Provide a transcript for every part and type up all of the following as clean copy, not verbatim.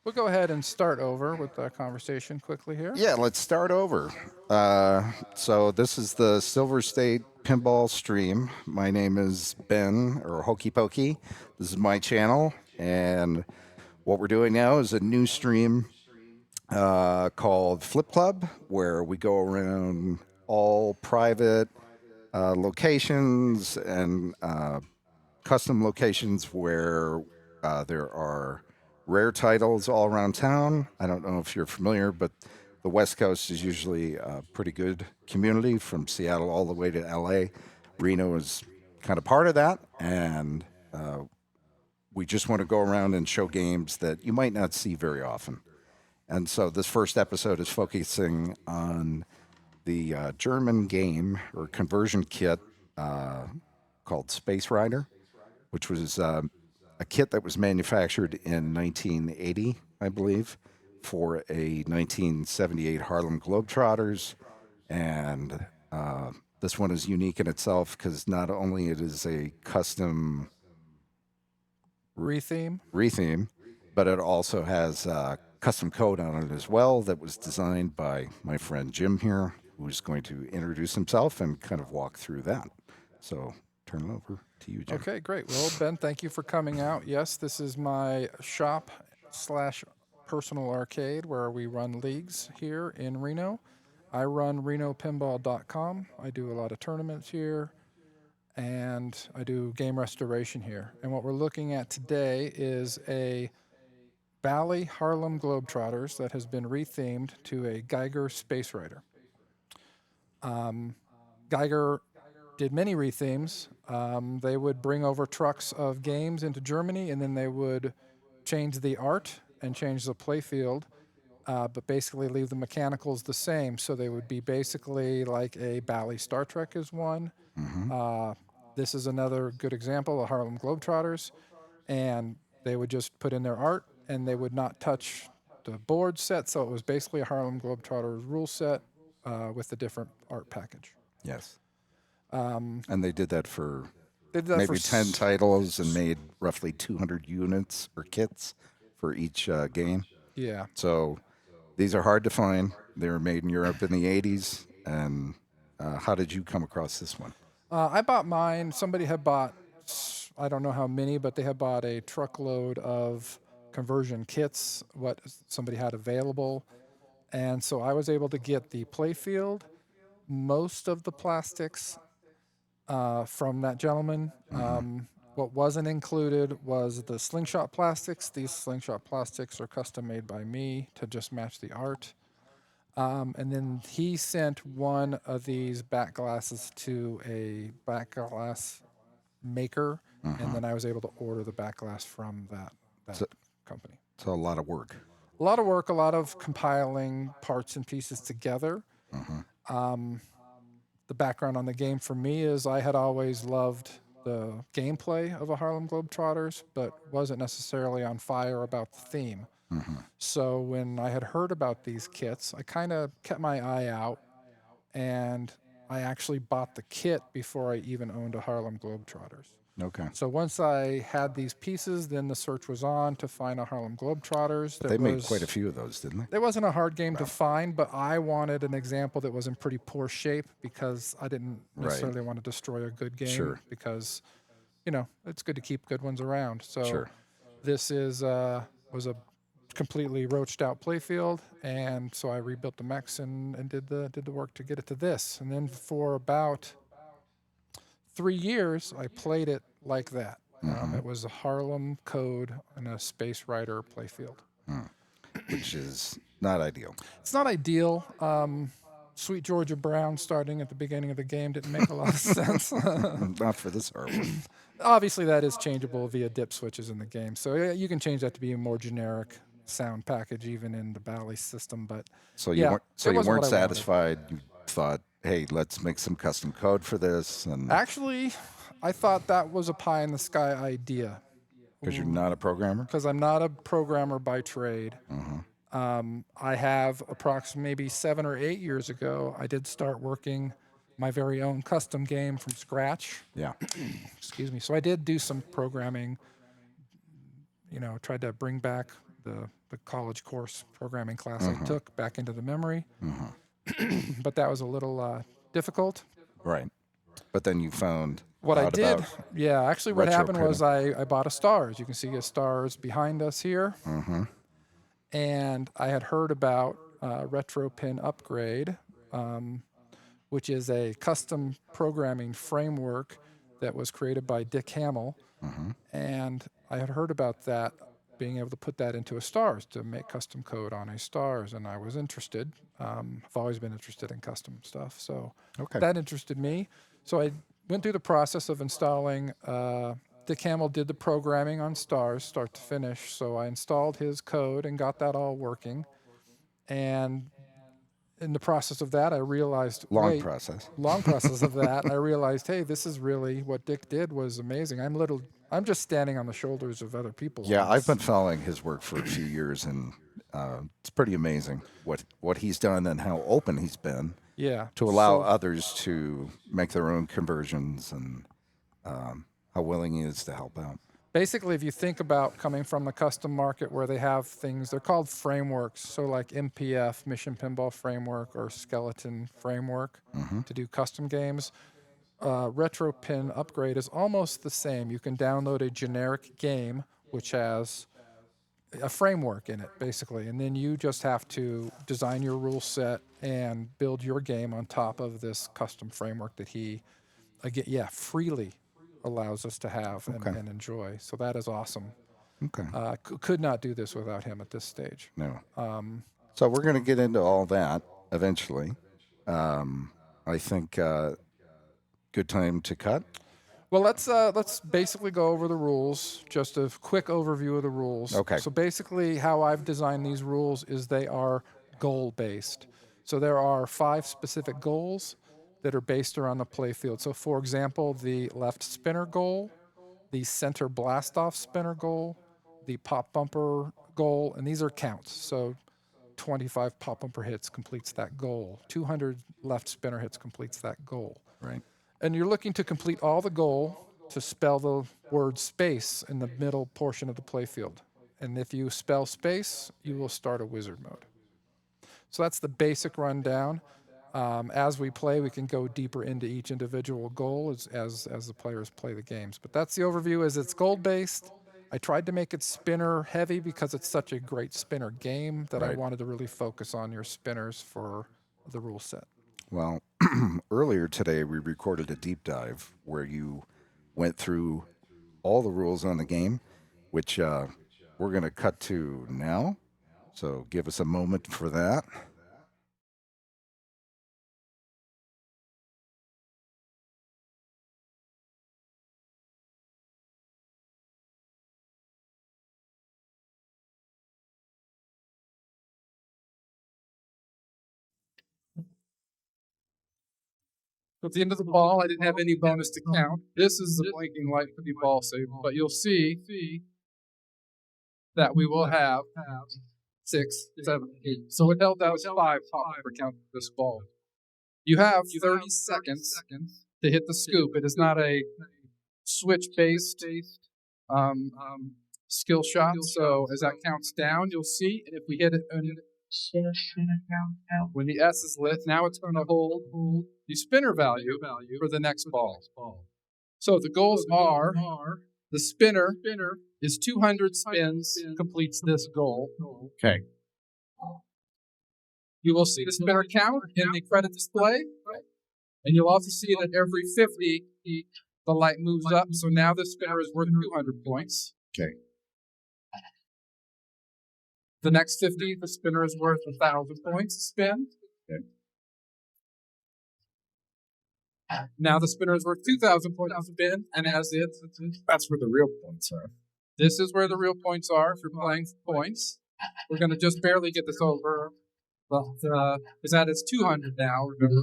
We'll go ahead and start over with the conversation quickly here. Yeah, let's start over. So this is the Silver State Pinball stream. My name is Ben, or Hokey Pokey. This is my channel, and what we're doing now is a new stream called Flip Club, where we go around all private locations and custom locations where there are rare titles all around town. I don't know if you're familiar, but the West Coast is usually a pretty good community from Seattle all the way to LA. Reno is kind of part of that, and we just want to go around and show games that you might not see very often. And so this first episode is focusing on the German game or conversion kit called Space Rider, which was a kit that was manufactured in 1980, I believe, for a 1978 Harlem Globetrotters. And this one is unique in itself because not only it is a custom Retheme. but it also has custom code on it as well that was designed by my friend Jim here, who's going to introduce himself and kind of walk through that. So turn it over to you, Jim. Okay, great. Well, Ben, thank you for coming out. Yes, this is my shop / personal arcade where we run leagues here in Reno. I run renopinball.com. I do a lot of tournaments here, and I do game restoration here. And what we're looking at today is a Bally Harlem Globetrotters that has been rethemed to a Geiger Space Rider. Geiger did many rethemes. They would bring over trucks of games into Germany, and then they would change the art and change the playfield, but basically leave the mechanicals the same. So they would be basically like a Bally Star Trek is one. This is another good example, the Harlem Globetrotters. And they would just put in their art, and they would not touch the board set. So it was basically a Harlem Globetrotters rule set with a different art package. Yes. And they did that for maybe for 10 titles and made roughly 200 units or kits for each game. Yeah. So these are hard to find. They were made in Europe in the 80s. And how did you come across this one? I bought mine. Somebody had bought, I don't know how many, but they had bought a truckload of conversion kits, what somebody had available. And so I was able to get the playfield, most of the plastics from that gentleman. What wasn't included was the slingshot plastics. These slingshot plastics are custom made by me to just match the art. And then he sent one of these back glasses to a back glass maker, and then I was able to order the back glass from that company. So a lot of work. A lot of work, a lot of compiling parts and pieces together. The background on the game for me is I had always loved the gameplay of a Harlem Globetrotters, but wasn't necessarily on fire about the theme. So when I had heard about these kits, I kind of kept my eye out, and I actually bought the kit before I even owned a Harlem Globetrotters. Okay. So once I had these pieces, then the search was on to find a Harlem Globetrotters. They made quite a few of those, didn't they? It wasn't a hard game to find, but I wanted an example that was in pretty poor shape because I didn't necessarily want to destroy a good game. Because, it's good to keep good ones around. So this is was a completely roached out playfield, and so I rebuilt the mechs and did the work to get it to this. And then for about 3 years, I played it like that. It was a Harlem code and a Space Rider playfield. Which is not ideal. It's not ideal. Sweet Georgia Brown starting at the beginning of the game didn't make a lot of sense. Not for this hardware. Obviously, that is changeable via dip switches in the game. So you can change that to be a more generic sound package even in the Bally system. But so you weren't satisfied. You thought, hey, let's make some custom code for this. And actually, I thought that was a pie in the sky idea. Because you're not a programmer? Because I'm not a programmer by trade. I have approximately maybe 7 or 8 years ago, I did start working my very own custom game from scratch. Yeah. Excuse me. So I did do some programming, tried to bring back the college course programming class I took back into the memory. But that was a little difficult. Right. But then you found What I out did, about yeah, actually what retro happened was pinball. I bought a Stars. You can see a Stars behind us here. And I had heard about Retro Pin Upgrade, which is a custom programming framework that was created by Dick Hamill. And I had heard about that, being able to put that into a Stars, to make custom code on a Stars, and I was interested. I've always been interested in custom stuff, so Okay. that interested me. So I went through the process of installing. Dick Hamill did the programming on Stars, start to finish, so I installed his code and got that all working. And in the process of that, I realized, Long wait, process. long process of that, I realized, hey, this is really what Dick did was amazing. I'm just standing on the shoulders of other people. Yeah, on I've this. been following his work for a few years, and it's pretty amazing what he's done and how open he's been Yeah. to allow So others to make their own conversions, and how willing he is to help out. basically, if you think about coming from the custom market where they have things, they're called frameworks. So like MPF, Mission Pinball Framework, or Skeleton Framework to do custom games. Retro Pin Upgrade is almost the same. You can download a generic game which has a framework in it, basically, and then you just have to design your rule set and build your game on top of this custom framework that he, again, freely allows us to have and enjoy. So that is awesome. Okay. Could not do this without him at this stage. No. So we're going to get into all that eventually. I think good time to cut. Well, let's basically go over the rules. Just a quick overview of the rules. Okay. So basically, how I've designed these rules is they are goal-based. So there are 5 specific goals that are based around the playfield. So, for example, the left spinner goal, the center blast-off spinner goal, the pop bumper goal, and these are counts. So 25 pop bumper hits completes that goal. 200 left spinner hits completes that goal. Right. And you're looking to complete all the goal to spell the word space in the middle portion of the playfield. And if you spell space, you will start a wizard mode. So that's the basic rundown. As we play, we can go deeper into each individual goal as the players play the games. But that's the overview. Is it's goal-based. I tried to make it spinner heavy because it's such a great spinner game that I Right. wanted to really focus on your spinners for the rule set. Well, earlier today we recorded a deep dive where you went through all the rules on the game, which we're going to cut to now. So give us a moment for that. At the end of the ball, I didn't have any bonus to count. This is the blinking light for the ball save, but you'll see that we will have 6, 7, 8. So it held out 5 pop per count for this ball. You have 30 seconds to hit the scoop. It is not a switch-based skill shot. So as that counts down, you'll see, and if we hit it when the S is lit, now it's going to hold the spinner value for the next ball. So the goals are the spinner is 200 spins, completes this goal. Okay. You will see the spinner count in the credit display, and you'll also see that every 50, the light moves up. So now the spinner is worth 200 points. Okay. The next 50, the spinner is worth 1,000 points to spin. Okay. Now the spinner is worth 2,000 points to spin, and as That's where the real points are. this is where the real points are if you're playing for points. We're going to just barely get this over. But is that it's 200 now, remember?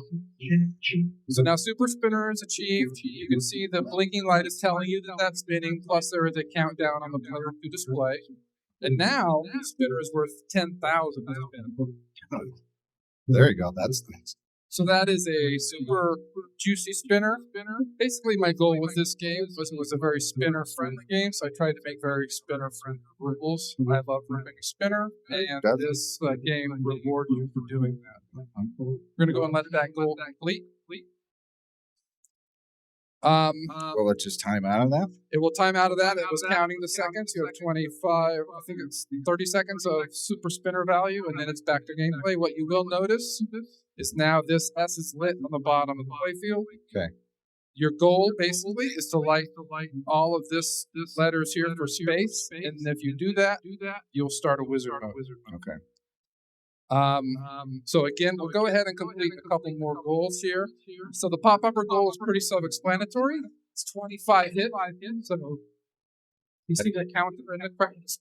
So now Super Spinner is achieved. You can see the blinking light is telling you that that's spinning, plus there is a countdown on the player to display. And now the spinner is worth 10,000 to spin. There you go. That's nice. So that is a super juicy spinner. Basically, my goal with this game was a very spinner-friendly game, so I tried to make very spinner-friendly rules. I love running a spinner, and this game rewards you for doing that. We're going to go and let that goal complete. Will it just time out of that? It will time out of that. It was counting the seconds. You have 25, I think it's 30 seconds of super spinner value, and then it's back to gameplay. What you will notice is now this S is lit on the bottom of the playfield. Okay. Your goal basically is to light all of this letters here for space, and if you do that, you'll start a wizard mode. Okay. So again, we'll go ahead and complete a couple more goals here. So the pop-upper goal is pretty self-explanatory. It's 25 hits. So you see the counter in the practice.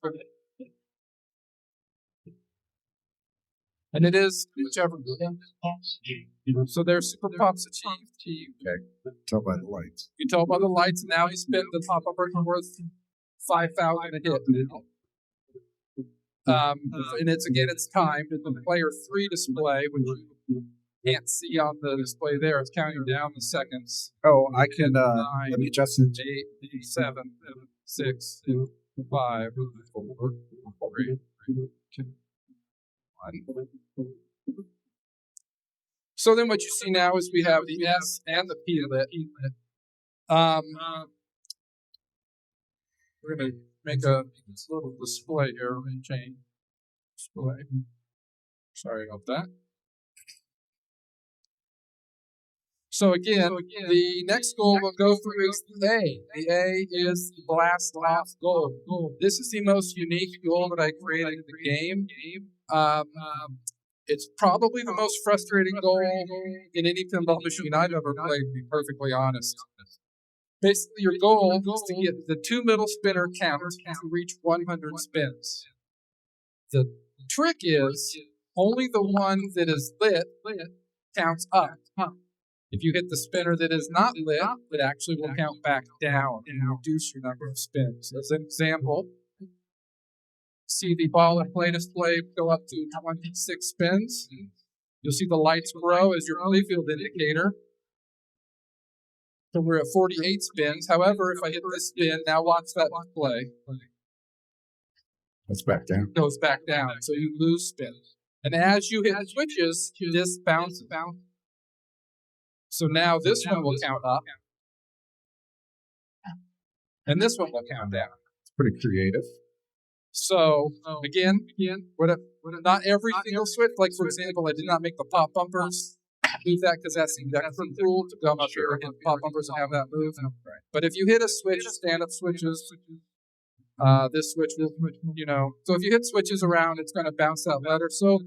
And it is whichever. So there's super pops achieved. Okay. Tell by the lights. You tell by the lights. Now he spent the pop-upper worth 5,000 a hit. And it's timed. And the player 3 display, which you can't see on the display there, it's counting down the seconds. Oh, I can. 9, let me adjust it. 8, 7, 6, 5, 4, 3, 2, 1. So then what you see now is we have the S and the P lit. We're going to make a little display here. Let me change display. Sorry about that. So again, the next goal we'll go through is the A. The A is the blast off goal. This is the most unique goal that I created in the game. It's probably the most frustrating goal in any pinball machine I've ever played, to be perfectly honest. Basically, your goal is to get the 2 middle spinner count to reach 100 spins. The trick is only the one that is lit counts up. If you hit the spinner that is not lit, it actually will count back down and reduce your number of spins. As an example, see the ball and play display go up to 26 spins. You'll see the lights grow as your playfield indicator. So we're at 48 spins. However, if I hit this spin, now watch that display. That's back down. It goes back down, so you lose spins. And as you hit switches, this bounces. So now this one will count up. And this one will count down. It's pretty creative. So again, not every single switch. Like for example, I did not make the pop bumpers. Move that because that seems extra cool to come up here and hit pop bumpers and have that move. But if you hit a switch, stand-up switches, this switch will, So if you hit switches around, it's going to bounce that letter. So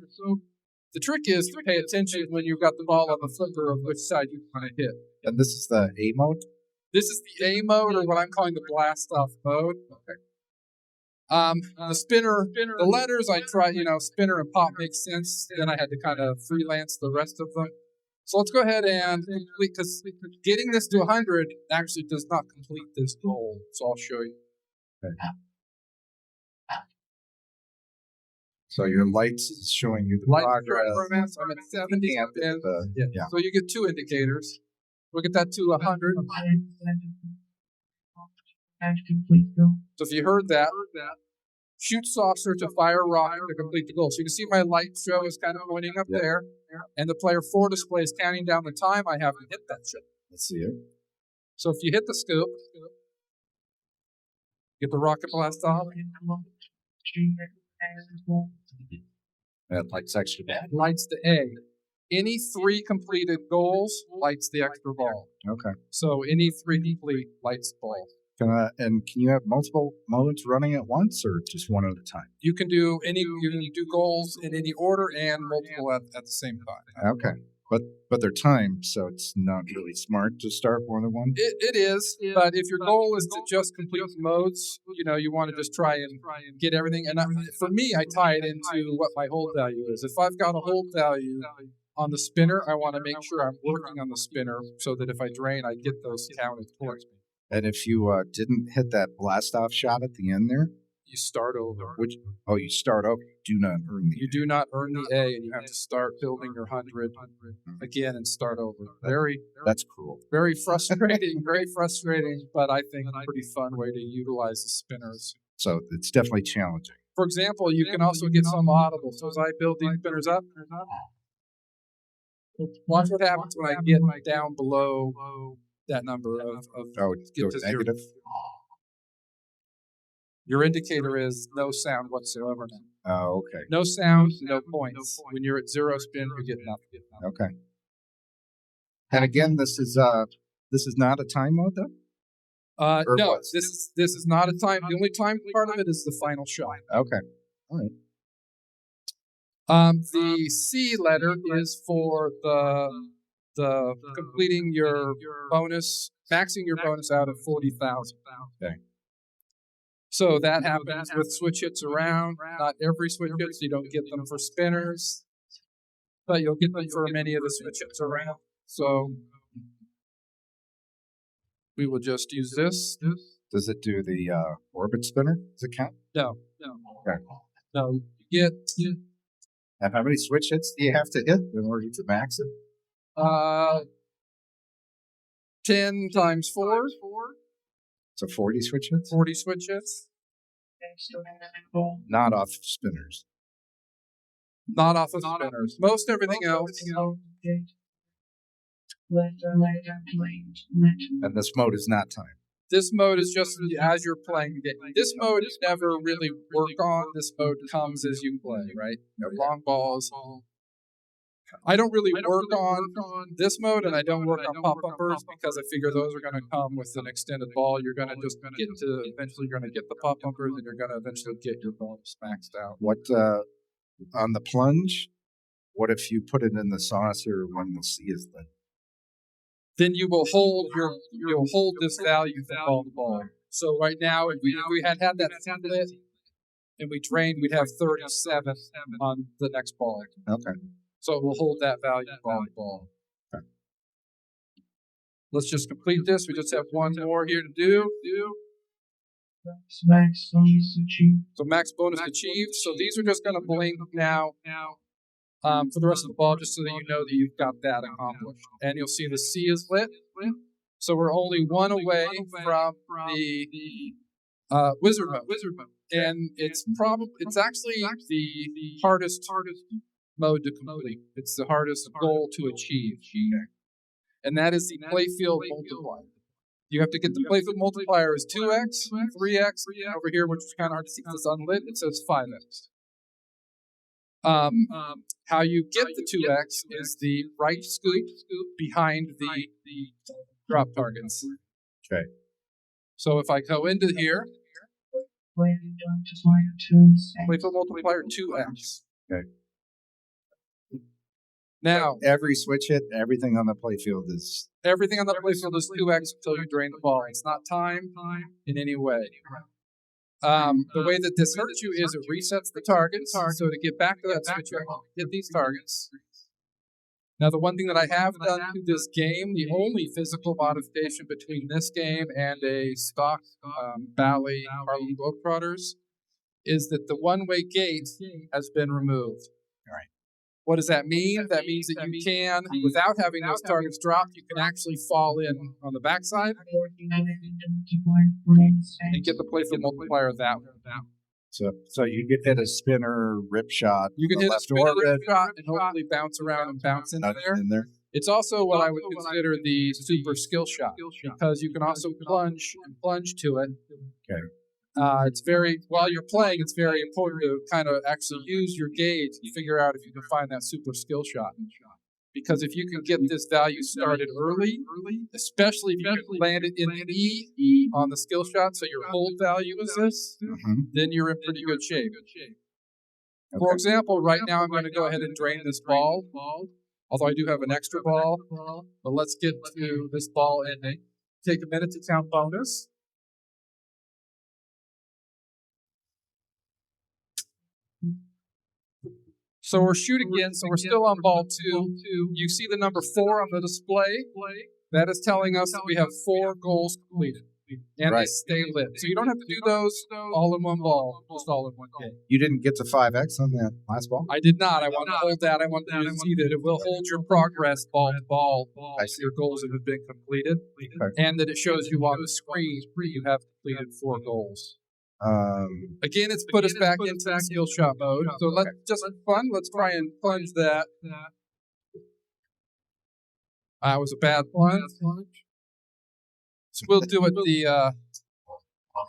the trick is to pay attention when you've got the ball on the flipper of which side you want to hit. And this is the A mode? This is the A mode, or what I'm calling the blast-off mode. Okay. The spinner, the letters I try, spinner and pop makes sense. Then I had to kind of freelance the rest of them. So let's go ahead and complete, because getting this to 100 actually does not complete this goal. So I'll show you. Okay. So your lights is showing you the progress. I'm at 70 spins. Yeah. So you get 2 indicators. We'll get that to 100. So if you heard that, shoot saucer to fire rocket to complete the goal. So you can see my light show is kind of pointing up there, and the player 4 display is counting down the time I have to hit that shit. Let's see it. So if you hit the scoop, get the rocket blast off. That lights extra bad. Lights the A. Any 3 completed goals lights the extra ball. Okay. So any 3 complete lights the ball. Can you have multiple modes running at once, or just one at a time? You can do goals in any order and multiple at the same time. Okay, but they're timed, so it's not really smart to start more than one. It is, but if your goal is to just complete modes, you want to just try and get everything. And for me, I tie it into what my hold value is. If I've got a hold value on the spinner, I want to make sure I'm working on the spinner so that if I drain, I get those counted towards me. And if you didn't hit that blast-off shot at the end there, You start over. You start over. You do not earn the You do not earn the A, and you have to start building your 100 again and start over. That's cruel. Very frustrating, very frustrating, but I think a pretty fun way to utilize the spinners. So it's definitely challenging. For example, you can also get some audible. So as I build these spinners up, watch what happens when I get down below that number of go negative. Your indicator is no sound whatsoever now. Oh, okay. No sound, no points. When you're at 0 spin, you get nothing. Okay. And again, this is not a time mode, though. No, this is not a time. The only time part of it is the final shot. Okay. All right. The C letter is for the completing your bonus, maxing your bonus out of 40,000. Okay. So that happens with switch hits around. Not every switch hits. You don't get them for spinners, but you'll get them for many of the switch hits around. So we will just use this. Does it do the orbit spinner? Does it count? No. Okay. No. You get. And how many switch hits do you have to hit in order to max it? 10 times 4. So 40 switch hits? 40 switch hits. Not off spinners. Not off of spinners. Most everything else. And this mode is not timed. This mode is just as you're playing the game. This mode is never really work on. This mode comes as you play, right? Long balls. I don't really work on this mode, and I don't work on pop bumpers because I figure those are going to come with an extended ball. You're going to just get to eventually. You're going to get the pop bumpers, and you're going to eventually get your bonus maxed out. What on the plunge? What if you put it in the saucer when the C is lit? Then you will hold you'll hold this value for all the ball. So right now, if we had that lit and we drained, we'd have 37 on the next ball. Okay. So it will hold that value for all the ball. Okay. Let's just complete this. We just have one more here to do. Max bonus achieved. So max bonus achieved. So these are just going to blink now. For the rest of the ball, just so that you know that you've got that accomplished. And you'll see the C is lit. So we're only one away from the wizard mode. And it's actually the hardest mode to complete. It's the hardest goal to achieve. And that is the playfield multiplier. You have to get the playfield multiplier is 2x, 3x, over here, which is kind of hard to see because it's unlit, it says 5x. How you get the 2x is the right scoop behind the drop targets. Okay. So if I go into here, playfield multiplier 2x. Okay. Now, every switch hit, everything on the playfield is 2x until you drain the ball. It's not timed in any way. The way that this hurts you is it resets the targets. So to get back to that switch, you have to hit these targets. Now, the one thing that I have done to this game, the only physical modification between this game and a stock Bally Harlem Globetrotters, is that the one-way gate has been removed. All right. What does that mean? That means that you can, without having those targets dropped, you can actually fall in on the backside and get the playfield multiplier that way. So you can hit a spinner rip shot. You can hit a spinner rip shot and hopefully bounce around and bounce in there. It's also what I would consider the super skill shot because you can also plunge to it. Okay. It's while you're playing, it's very important to kind of actually use your gauge and figure out if you can find that super skill shot. Because if you can get this value started early, especially if you can land it in E on the skill shot, so your hold value is this, then you're in pretty good shape. Okay. For example, right now I'm going to go ahead and drain this ball, although I do have an extra ball. But let's get to this ball ending. Take a minute to count bonus. So we're shooting again, so we're still on ball 2. You see the number 4 on the display? That is telling us that we have 4 goals completed. and Right. they stay lit. So you don't have to do those all in one ball, just all in one game. You didn't get to 5X on that last ball? I did not. I want to hold that. I want you to see that it will hold your progress ball to ball. I see. Your goals that have been completed, and that it shows you on the screen you have completed 4 goals. Again, it's put us back into the skill shot mode. So let's just for fun. Let's try and plunge that. That was a bad plunge. So we'll do it the.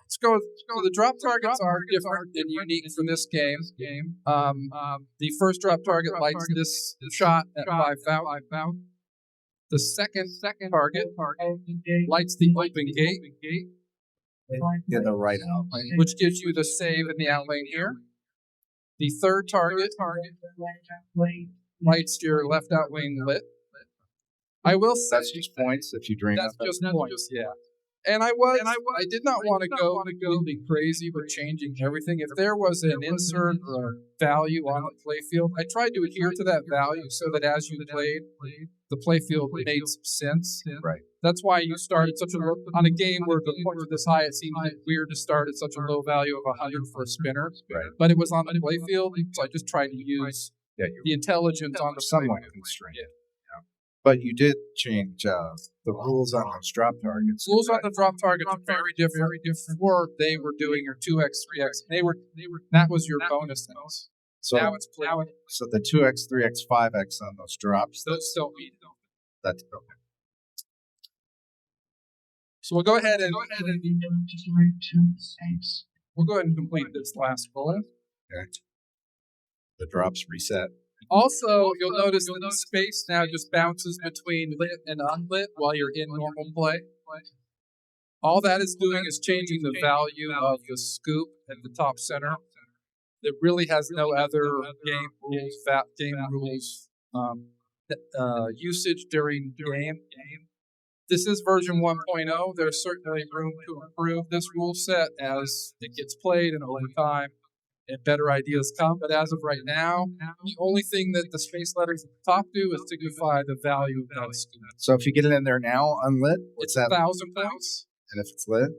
Let's go. So the drop targets are different and unique for this game. The first drop target lights this shot at 5,000. The second target lights the open gate, in the right out. which gives you the save in the out lane here. The third target lights your left out lane lit. I will say That's just points if you drain that's up. just points, yeah. And I did not want to go completely crazy with changing everything. If there was an insert or a value on the playfield, I tried to adhere to that value so that as you played, the playfield made some sense. Right. That's why you started such a low, on a game where the points are this high, it seemed weird to start at such a low value of 100 for a spinner. Right. But it was on the playfield, so I just tried to use the intelligence on the somewhat playfield. constrained. Yeah. But you did change the rules on those drop targets. Rules on the drop targets are very different. Before they were doing your 2x, 3x. That was your bonus things. So Now it's so the 2x, 3x, 5x on those drops. those still mean it. That's okay. So we'll go ahead and complete this last bullet. Okay. The drops reset. Also, you'll notice that the space now just bounces between lit and unlit while you're in normal play. All that is doing is changing the value of the scoop at the top center. It really has no other game rules, usage during game. This is version 1.0. There's certainly room to improve this rule set as it gets played and over time and better ideas come. But as of right now, the only thing that the space letters at the top do is signify the value of that scoop. So if you get it in there now unlit, what's It's that? 1,000 points. And if it's lit?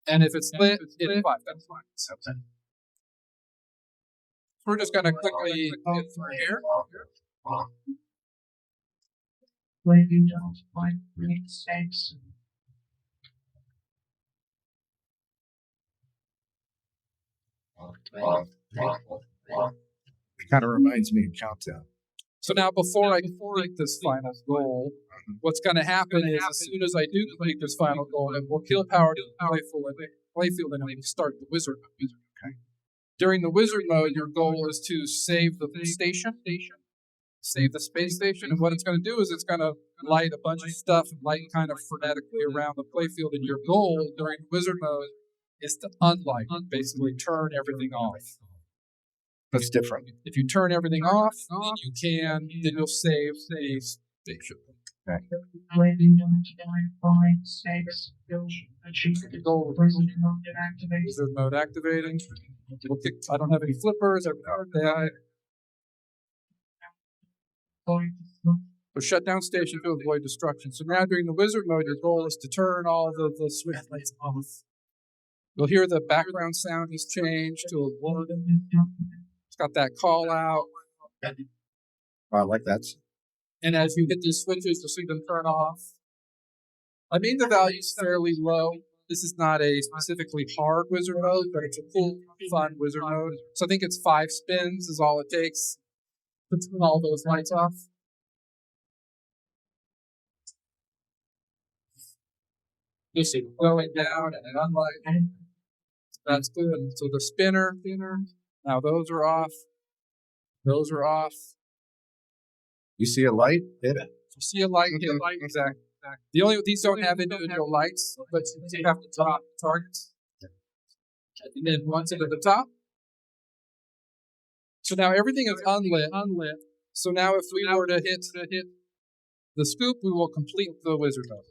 And if it's lit, it's 5,000 points. Okay. We're just going to quickly get through here. It kind of reminds me of Countdown. So now before I complete this final goal, what's going to happen is as soon as I do complete this final goal, it will kill power to the playfield and it will start the wizard mode. Okay. During the wizard mode, your goal is to save the station, save the space station, and what it's going to do is it's going to light a bunch of stuff and light kind of frenetically around the playfield, and your goal during wizard mode is to unlight, basically turn everything off. That's different. If you turn everything off, then you'll save the station. Okay. Wizard mode activating. I don't have any flippers. So shut down station to avoid destruction. So now during the wizard mode, your goal is to turn all the switch lights off. You'll hear the background sound has changed to a word. It's got that call out. I like that. And as you hit these switches, you'll see them turn off. I mean, the value's fairly low. This is not a specifically hard wizard mode, but it's a cool, fun wizard mode. So I think it's 5 spins is all it takes to turn all those lights off. You see it going down and unlighting. That's good. So the spinner, now those are off. Those are off. You see a light? Hit it. You see a light, hit a light. Exactly. These don't have individual lights, but you have to drop targets. And then once into the top. So now everything is unlit. So now if we were to hit the scoop, we will complete the wizard mode.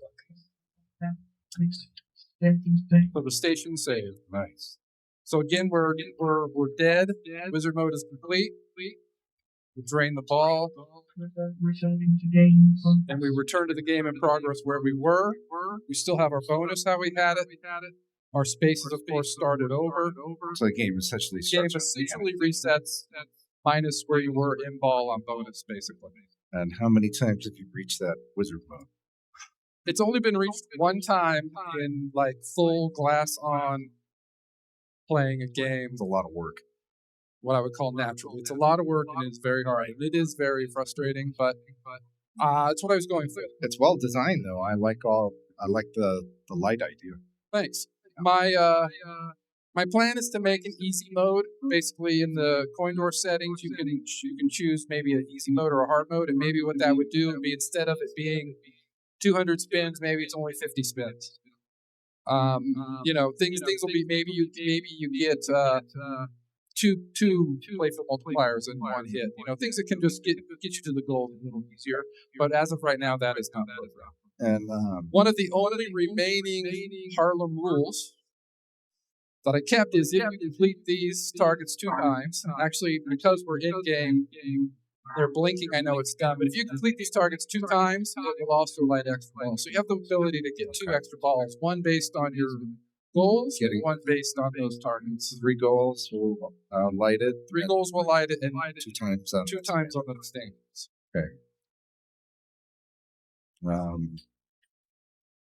So the station saved. Nice. So again, we're dead. Wizard mode is complete. we drain the ball, and we return to the game in progress where we were. We still have our bonus how we had it. Our spaces, of course, started over. So the game essentially starts. Game essentially resets minus where you were in ball on bonus, basically. And how many times have you reached that wizard mode? It's only been reached one time in like full glass on playing a game. It's a lot of work. What I would call natural. It's a lot of work and it's very hard. It is very frustrating, but it's what I was going through. It's well designed though. I like the light idea. Thanks. My plan is to make an easy mode. Basically, in the coin door settings, you can choose maybe an easy mode or a hard mode, and maybe what that would do would be instead of it being 200 spins, maybe it's only 50 spins. Things will be maybe you get two playful multipliers in one hit. Things that can just get you to the goal a little easier. But as of right now, that is not program. And one of the only remaining Harlem rules that I kept is if you complete these targets 2 times, actually, because we're in game, they're blinking, I know it's done, but if you complete these targets 2 times, it will also light extra balls. So you have the ability to get 2 extra balls, one based on your goals, and one based on those targets. 3 goals will light it. 3 goals will light it, and 2 times on 2 times on the standings. Okay. I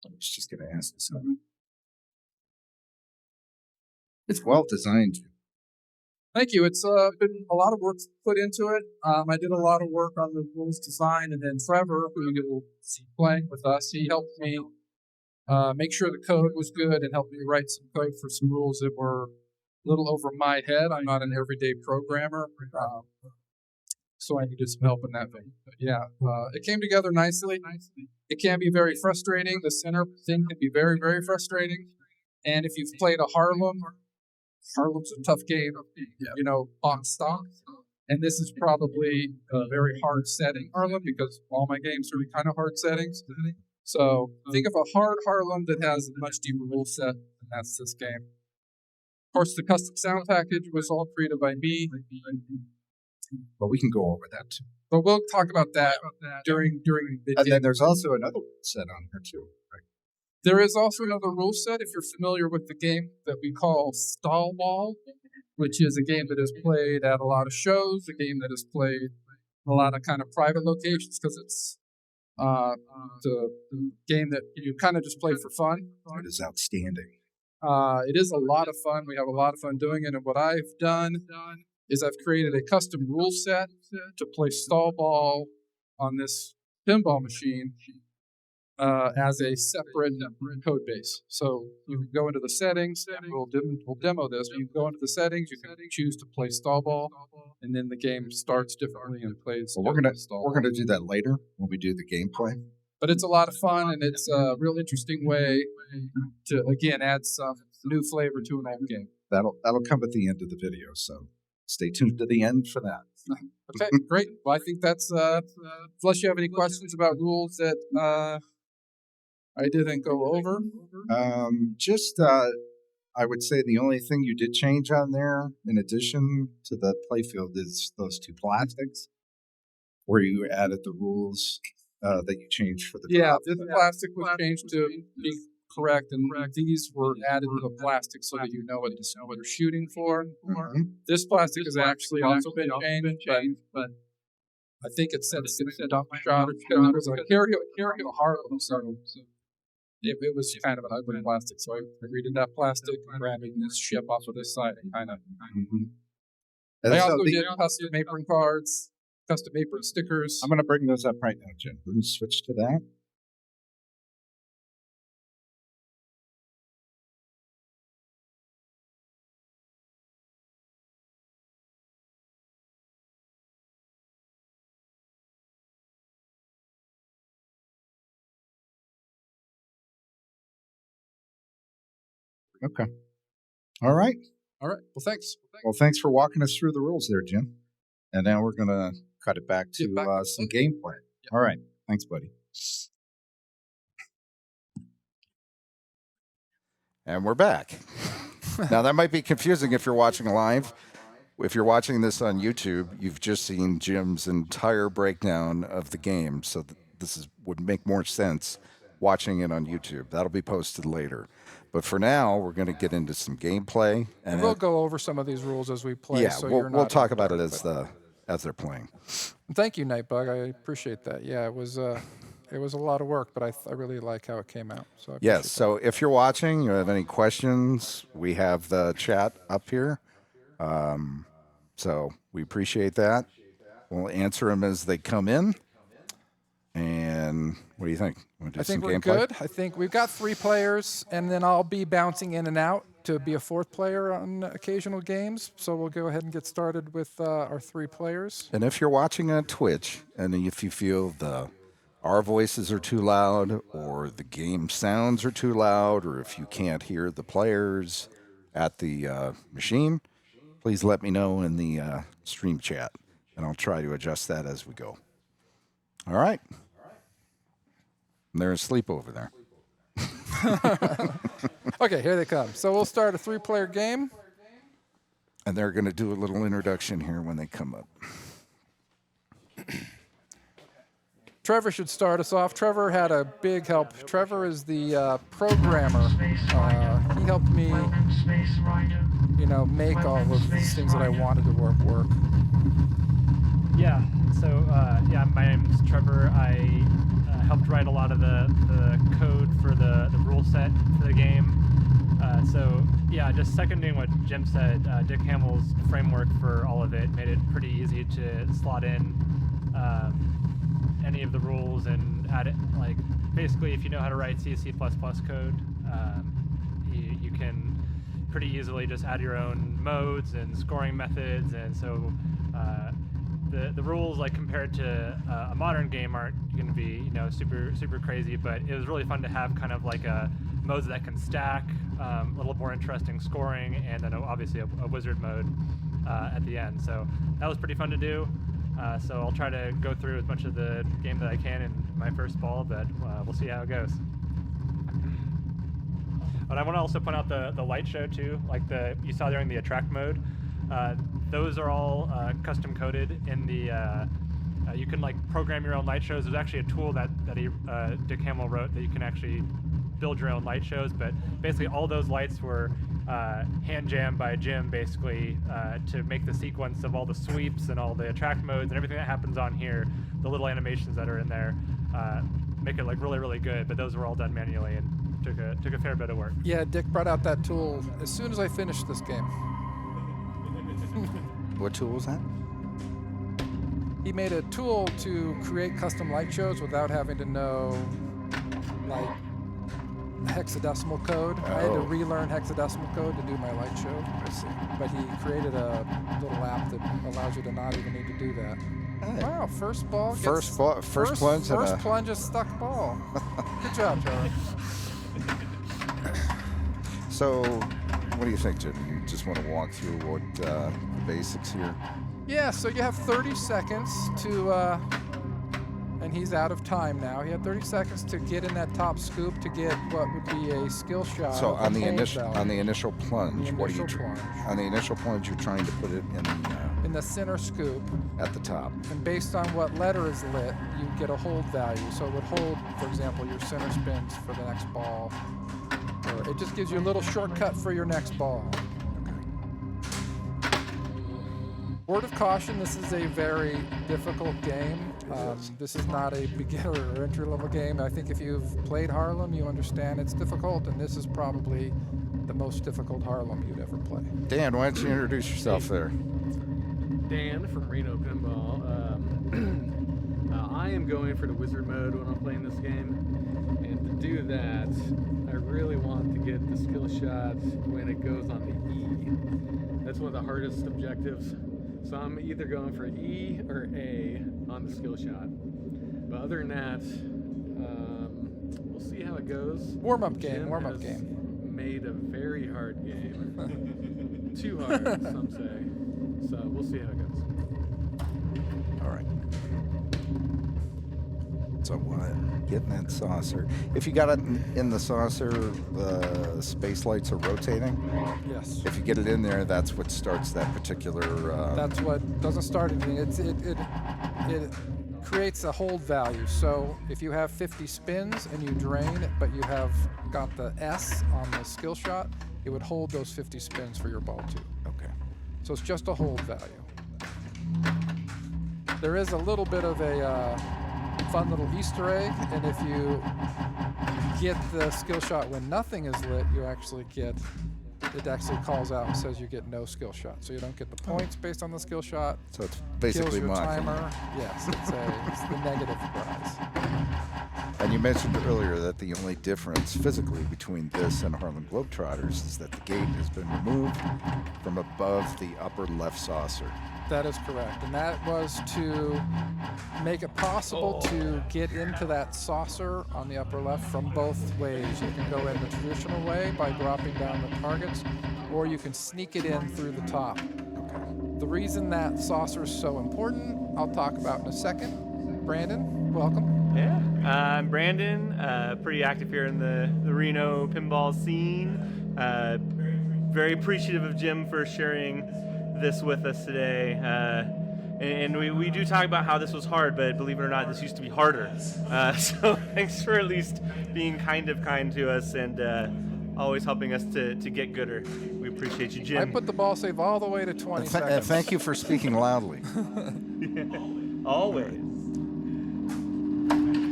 was just going to ask this. It's well designed. Thank you. It's been a lot of work put into it. I did a lot of work on the rules design, and then Trevor, who you'll see playing with us, he helped me make sure the code was good and helped me write some code for some rules that were a little over my head. I'm not an everyday programmer, so I needed some help in that thing. But yeah, it came together nicely. It can be very frustrating. The center thing can be very, very frustrating. And if you've played a Harlem's a tough game, box stock. And this is probably a very hard setting Harlem because all my games are kind of hard settings. So think of a hard Harlem that has a much deeper rule set, and that's this game. Of course, the custom sound package was all created by me. But we can go over that too. But we'll talk about that during the And then there's also another set on here too, right? There is also another rule set if you're familiar with the game that we call Stall Ball, which is a game that is played at a lot of shows, a game that is played in a lot of kind of private locations because it's the game that you kind of just play for fun. It is outstanding. It is a lot of fun. We have a lot of fun doing it. And what I've done is I've created a custom rule set to play Stall Ball on this pinball machine as a separate code base. So you can go into the settings, and we'll demo this. You can go into the settings, you can choose to play Stall Ball, and then the game starts differently and plays. Well, we're gonna do that later when we do the gameplay. But it's a lot of fun, and it's a real interesting way to again add some new flavor to an old game. That'll come at the end of the video, so stay tuned to the end for that. Okay, great. Well, I think that's unless you have any questions about rules that I didn't go over. I would say the only thing you did change on there, in addition to the playfield, is those 2 plastics, where you added the rules that you changed for the drop. This plastic was changed to be correct, and these were added to the plastic so that you know what you're shooting for. Mm-hmm. This plastic has actually also been changed, but I think it said it's a dump shot. It was a carry Harlem, so it was kind of an ugly plastic. So I redid that plastic, grabbing this ship off of this side, and kind of. Mm-hmm. I also did custom apron cards, custom apron stickers. I'm going to bring those up right now, Jim. We're going to switch to that. Okay. All right. Well, thanks. Well, thanks for walking us through the rules there, Jim. And now we're going to cut it back to some gameplay. Yep. All right. Thanks, buddy. And we're back. Now, that might be confusing if you're watching live. if you're watching this on YouTube, you've just seen Jim's entire breakdown of the game. So would make more sense watching it on YouTube. That'll be posted later. But for now, we're going to get into some gameplay. And we'll go over some of these rules as we play. Yeah, so we'll talk about it as they're playing. Thank you, Nightbug. I appreciate that. Yeah, it was a lot of work, but I really like how it came out. So yes. So if you're watching, you have any questions, we have the chat up here. So we appreciate that. We'll answer them as they come in. And what do you think? I think we're good. I think we've got 3 players, and then I'll be bouncing in and out to be a 4th player on occasional games. So we'll go ahead and get started with our 3 players. And if you're watching on Twitch, and if you feel our voices are too loud, or the game sounds are too loud, or if you can't hear the players at the machine, please let me know in the stream chat, and I'll try to adjust that as we go. All right. And they're asleep over there. Okay, here they come. So we'll start a 3-player game. And they're going to do a little introduction here when they come up. Trevor should start us off. Trevor had a big help. Trevor is the programmer. He helped me, make all of these things that I wanted to work. Yeah. So my name's Trevor. I helped write a lot of the code for the rule set for the game. Just seconding what Jim said, Dick Hamill's framework for all of it made it pretty easy to slot in any of the rules and add it. Like, basically, if you know how to write C code, you can pretty easily just add your own modes and scoring methods. And so the rules, like, compared to a modern game, aren't going to be super crazy, but it was really fun to have kind of like a modes that can stack, a little more interesting scoring, and then obviously a wizard mode at the end. So that was pretty fun to do. So I'll try to go through as much of the game that I can in my first ball, but we'll see how it goes. But I want to also point out the light show too, like you saw during the attract mode. Those are all custom coded in the. You can like program your own light shows. There's actually a tool that Dick Hamill wrote that you can actually build your own light shows. But basically, all those lights were hand jammed by Jim, basically to make the sequence of all the sweeps and all the attract modes and everything that happens on here. The little animations that are in there make it like really good. But those were all done manually and took a fair bit of work. Yeah, Dick brought out that tool as soon as I finished this game. What tool was that? He made a tool to create custom light shows without having to know, like, hexadecimal code. I had to relearn hexadecimal code to do my light show. I see. But he created a little app that allows you to not even need to do that. Hey. Wow, first ball. First plunge. First plunge is stuck ball. Good job, Trevor. So, what do you think, Jim? You just want to walk through what the basics here? Yeah, so you have 30 seconds to, and he's out of time now. He had 30 seconds to get in that top scoop to get what would be a skill shot. So on the initial value. on the initial plunge, what are you plunge. on the initial plunge? You're trying to put it in the center scoop at the top. And based on what letter is lit, you get a hold value. So it would hold, for example, your center spins for the next ball. Or it just gives you a little shortcut for your next ball. Word of caution, this is a very difficult game. This is not a beginner or entry-level game. I think if you've played Harlem, you understand it's difficult, and this is probably the most difficult Harlem you'd ever play. Dan, why don't you introduce yourself there? Dan from Reno Pinball. I am going for the wizard mode when I'm playing this game, and to do that, I really want to get the skill shot when it goes on the E. That's one of the hardest objectives. So I'm either going for E or A on the skill shot. But other than that, we'll see how it goes. Warm-up game, Jim warm-up has game. Made a very hard game. Too hard, some say. So we'll see how it goes. All right. So what? Getting that saucer. If you got it in the saucer, the space lights are rotating. Yes. If you get it in there, that's what starts that particular. That's what doesn't start anything. It creates a hold value. So if you have 50 spins and you drain, but you have got the S on the skill shot, it would hold those 50 spins for your ball too. Okay. So it's just a hold value. There is a little bit of a fun little Easter egg, and if you get the skill shot when nothing is lit, you actually get, it actually calls out and says you get no skill shot. So you don't get the points based on the skill shot. So it's Kills basically your mocking. timer. Yes, it's the negative prize. And you mentioned earlier that the only difference physically between this and Harlem Globetrotters is that the gate has been removed from above the upper left saucer. That is correct, and that was to make it possible to get into that saucer on the upper left from both ways. You can go in the traditional way by dropping down the targets, or you can sneak it in through the top. The reason that saucer is so important, I'll talk about in a second. Brandon, welcome. Yeah, I'm Brandon, pretty active here in the Reno Pinball scene. Very appreciative of Jim for sharing this with us today. And we do talk about how this was hard, but believe it or not, this used to be harder. So thanks for at least being kind to us and always helping us to get gooder. We appreciate you, Jim. I put the ball save all the way to 20 seconds. Thank you for speaking loudly. Always.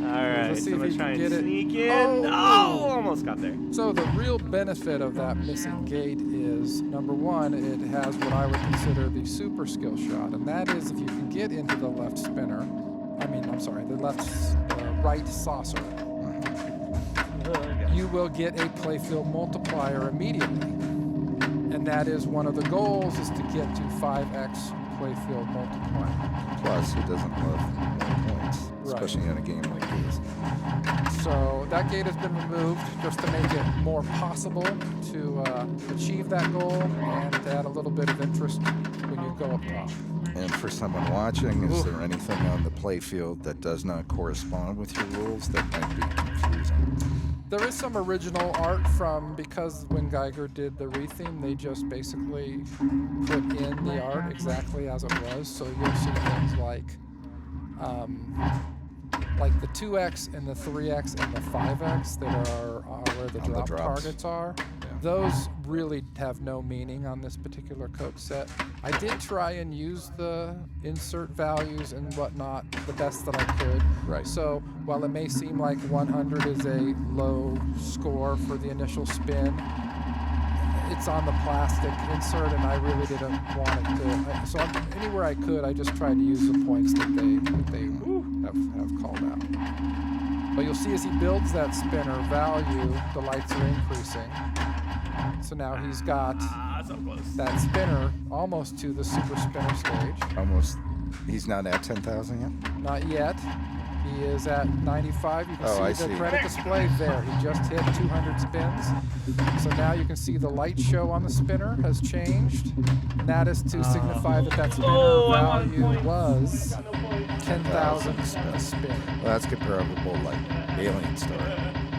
All right, Let's see so if I'm you gonna try can and get it. sneak in. Oh! Almost got there. So the real benefit of that missing gate is, number one, it has what I would consider the super skill shot, and that is if you can get into the left spinner, the right saucer, you will get a playfield multiplier immediately. And that is one of the goals, is to get to 5x playfield multiplier. Plus, who doesn't love more points, especially in a game like this? So that gate has been removed just to make it more possible to achieve that goal and to add a little bit of interest when you go up top. And for someone watching, is there anything on the playfield that does not correspond with your rules that might be confusing? There is some original art because when Geiger did the retheme, they just basically put in the art exactly as it was. So you'll see things like the 2x and the 3x and the 5x that are where the drop targets are. Yeah. Those really have no meaning on this particular code set. I did try and use the insert values and whatnot the best that I could. Right. So while it may seem like 100 is a low score for the initial spin, it's on the plastic insert, and I really didn't want it to. So anywhere I could, I just tried to use the points that they have called out. But you'll see as he builds that spinner value, the lights are increasing. So now he's got So close. that spinner almost to the super spinner stage. Almost. He's not at 10,000 yet? Not yet. He is at 95. You can Oh, I see the see. credit display there. He just hit 200 spins. So now you can see the light show on the spinner has changed. And that is to signify that spinner value was 10,000 a spin. Well, that's comparable like Alien Star.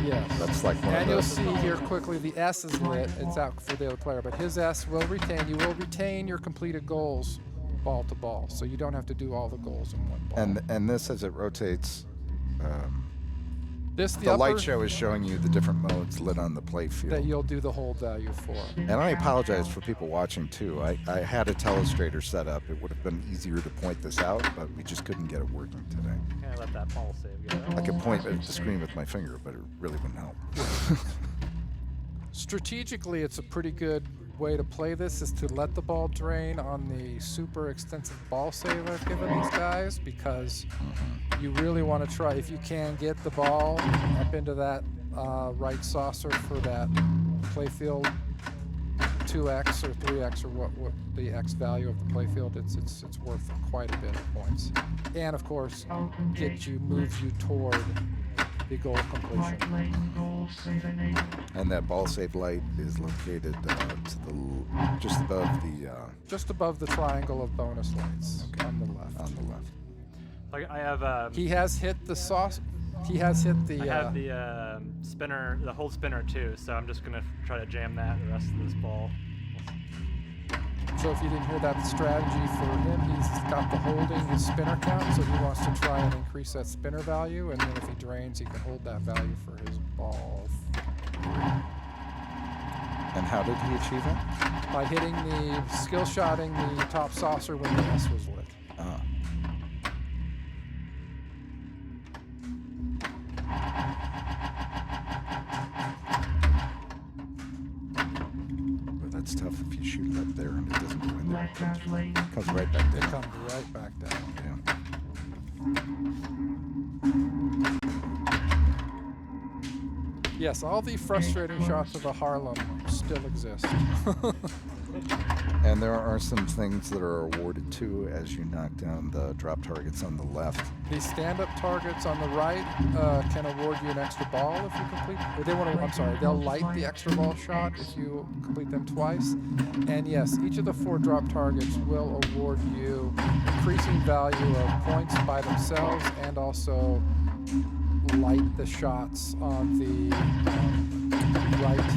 Yes. That's like one And of you'll those. see here quickly the S is lit. It's out for the other player, but his S will retain. You will retain your completed goals ball to ball, so you don't have to do all the goals in one ball. And this, as it rotates, the the upper, light show is showing you the different modes lit on the play that field. you'll do the hold value for. And I apologize for people watching too. I had a telestrator set up. It would have been easier to point this out, but we just couldn't get it working today. Kind of let that ball save go. I could point at the screen with my finger, but it really wouldn't help. Strategically, it's a pretty good way to play this, is to let the ball drain on the super extensive ball save I've given these guys, because you really want to try, if you can, get the ball up into that right saucer for that playfield 2x or 3x or what the x value of the playfield. It's worth quite a bit of points, and of course moves you toward the goal completion. And that ball save light is located Just above the triangle of bonus lights on the left. on the left. Like I have He has hit the sauce. He has hit the. I have the spinner, the hold spinner too, so I'm just gonna try to jam that the rest of this ball. So if you didn't hear that strategy for him, he's got the holding his spinner count, so he wants to try and increase that spinner value, and then if he drains, he can hold that value for his ball. And how did he achieve it? By hitting the skill shotting the top saucer when the S was lit. But that's tough if you shoot it up there and it doesn't go in there. It comes right back It down. comes right back down. Yeah. Yes, all the frustrating shots of the Harlem still exist. And there are some things that are awarded too as you knock down the drop targets on the left. The stand-up targets on the right can award you an extra ball if you complete. Or they want to. I'm sorry. They'll light the extra ball shot if you complete them twice. And yes, each of the 4 drop targets will award you increasing value of points by themselves, and also light the shots on the right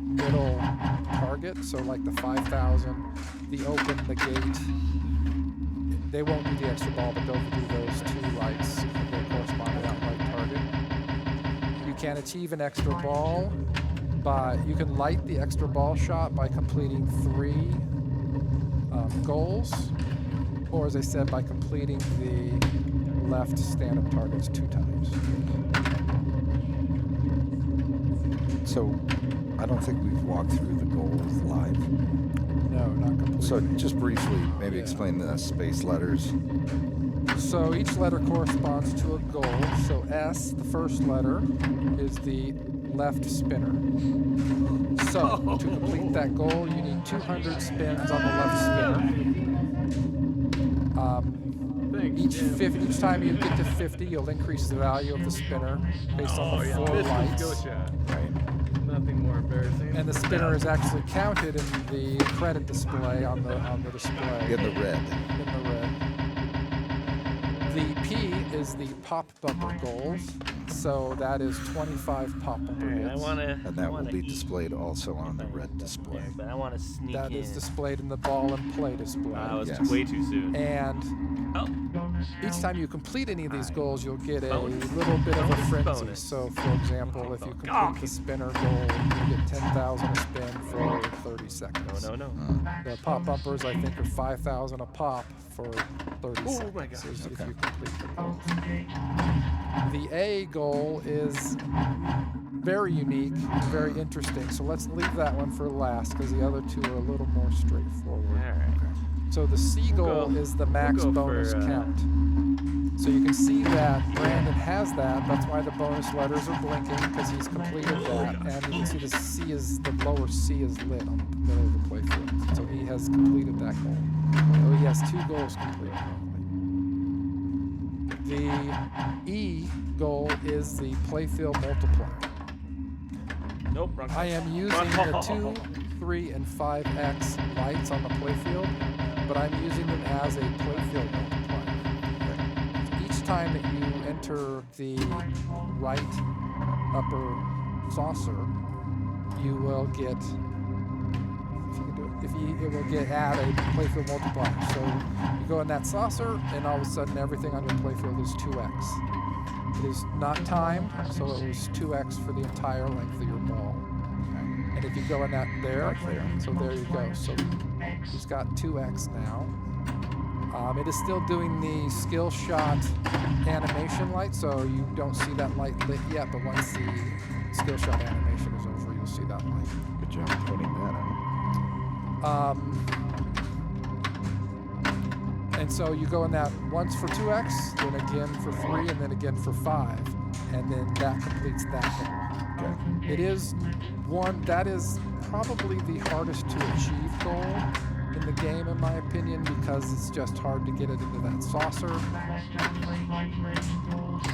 middle target. So like the 5,000, the open, the gate. They won't do the extra ball, but they'll do those 2 lights that correspond to that light target. You can achieve an extra ball you can light the extra ball shot by completing 3 goals, or as I said, by completing the left stand-up targets 2 times. So I don't think we've walked through the goals live. No, not completely. So just briefly, maybe Yeah. explain the space letters. So each letter corresponds to a goal. So S, the first letter, is the left spinner. So to complete that goal, you need 200 spins on the left spinner. Each time you get to 50, you'll increase the value of the spinner based on the 4 this lights. is skill shot. Right. Nothing more embarrassing. And the spinner is actually counted in the credit display on the display. In the red. In the red. The P is the pop bumper goals. So that is 25 pop bumper Alright, hits. And that will be displayed also on the red display. But I want to sneak That in. is displayed in the ball and play display. That was Yes. way too soon. And Oh, each time you complete any of these goals, you'll get a Bonus. little bit of a Bonus, frenzy. bonus. So, for example, if you complete the spinner goal, you get 10,000 a spin for 30 seconds. no. The pop bumpers, I think, are 5,000 a pop for 30 Oh seconds. my gosh. If you complete the goals. The A goal is very unique, very interesting. So let's leave that one for last because the other 2 are a little more straightforward. Alright. So the C goal is the max go bonus for, count. So you can see that Brandon has that. That's why the bonus letters are blinking, because he's completed that. And you can see the lower C is lit on the middle of the playfield. So he has completed that goal. So he has 2 goals completed currently. The E goal is the playfield multiplier. Nope, wrong. I am using the 2, 3, and 5X lights on the playfield, but I'm using them as a playfield multiplier. Each time that you enter the right upper saucer, you will get, it will add a playfield multiplier. So you go in that saucer, and all of a sudden everything on your playfield is 2X. It is not timed, so it was 2X for the entire length of your ball. And if you go in that there, so there you go. So he's got 2X now. It is still doing the skill shot animation light, so you don't see that light lit yet, but once the skill shot animation is over, you'll see that light. Good job pointing that out. And so you go in that once for 2X, then again for 3, and then again for 5. And then that completes that goal. Okay. It is that is probably the hardest to achieve goal in the game, in my opinion, because it's just hard to get it into that saucer.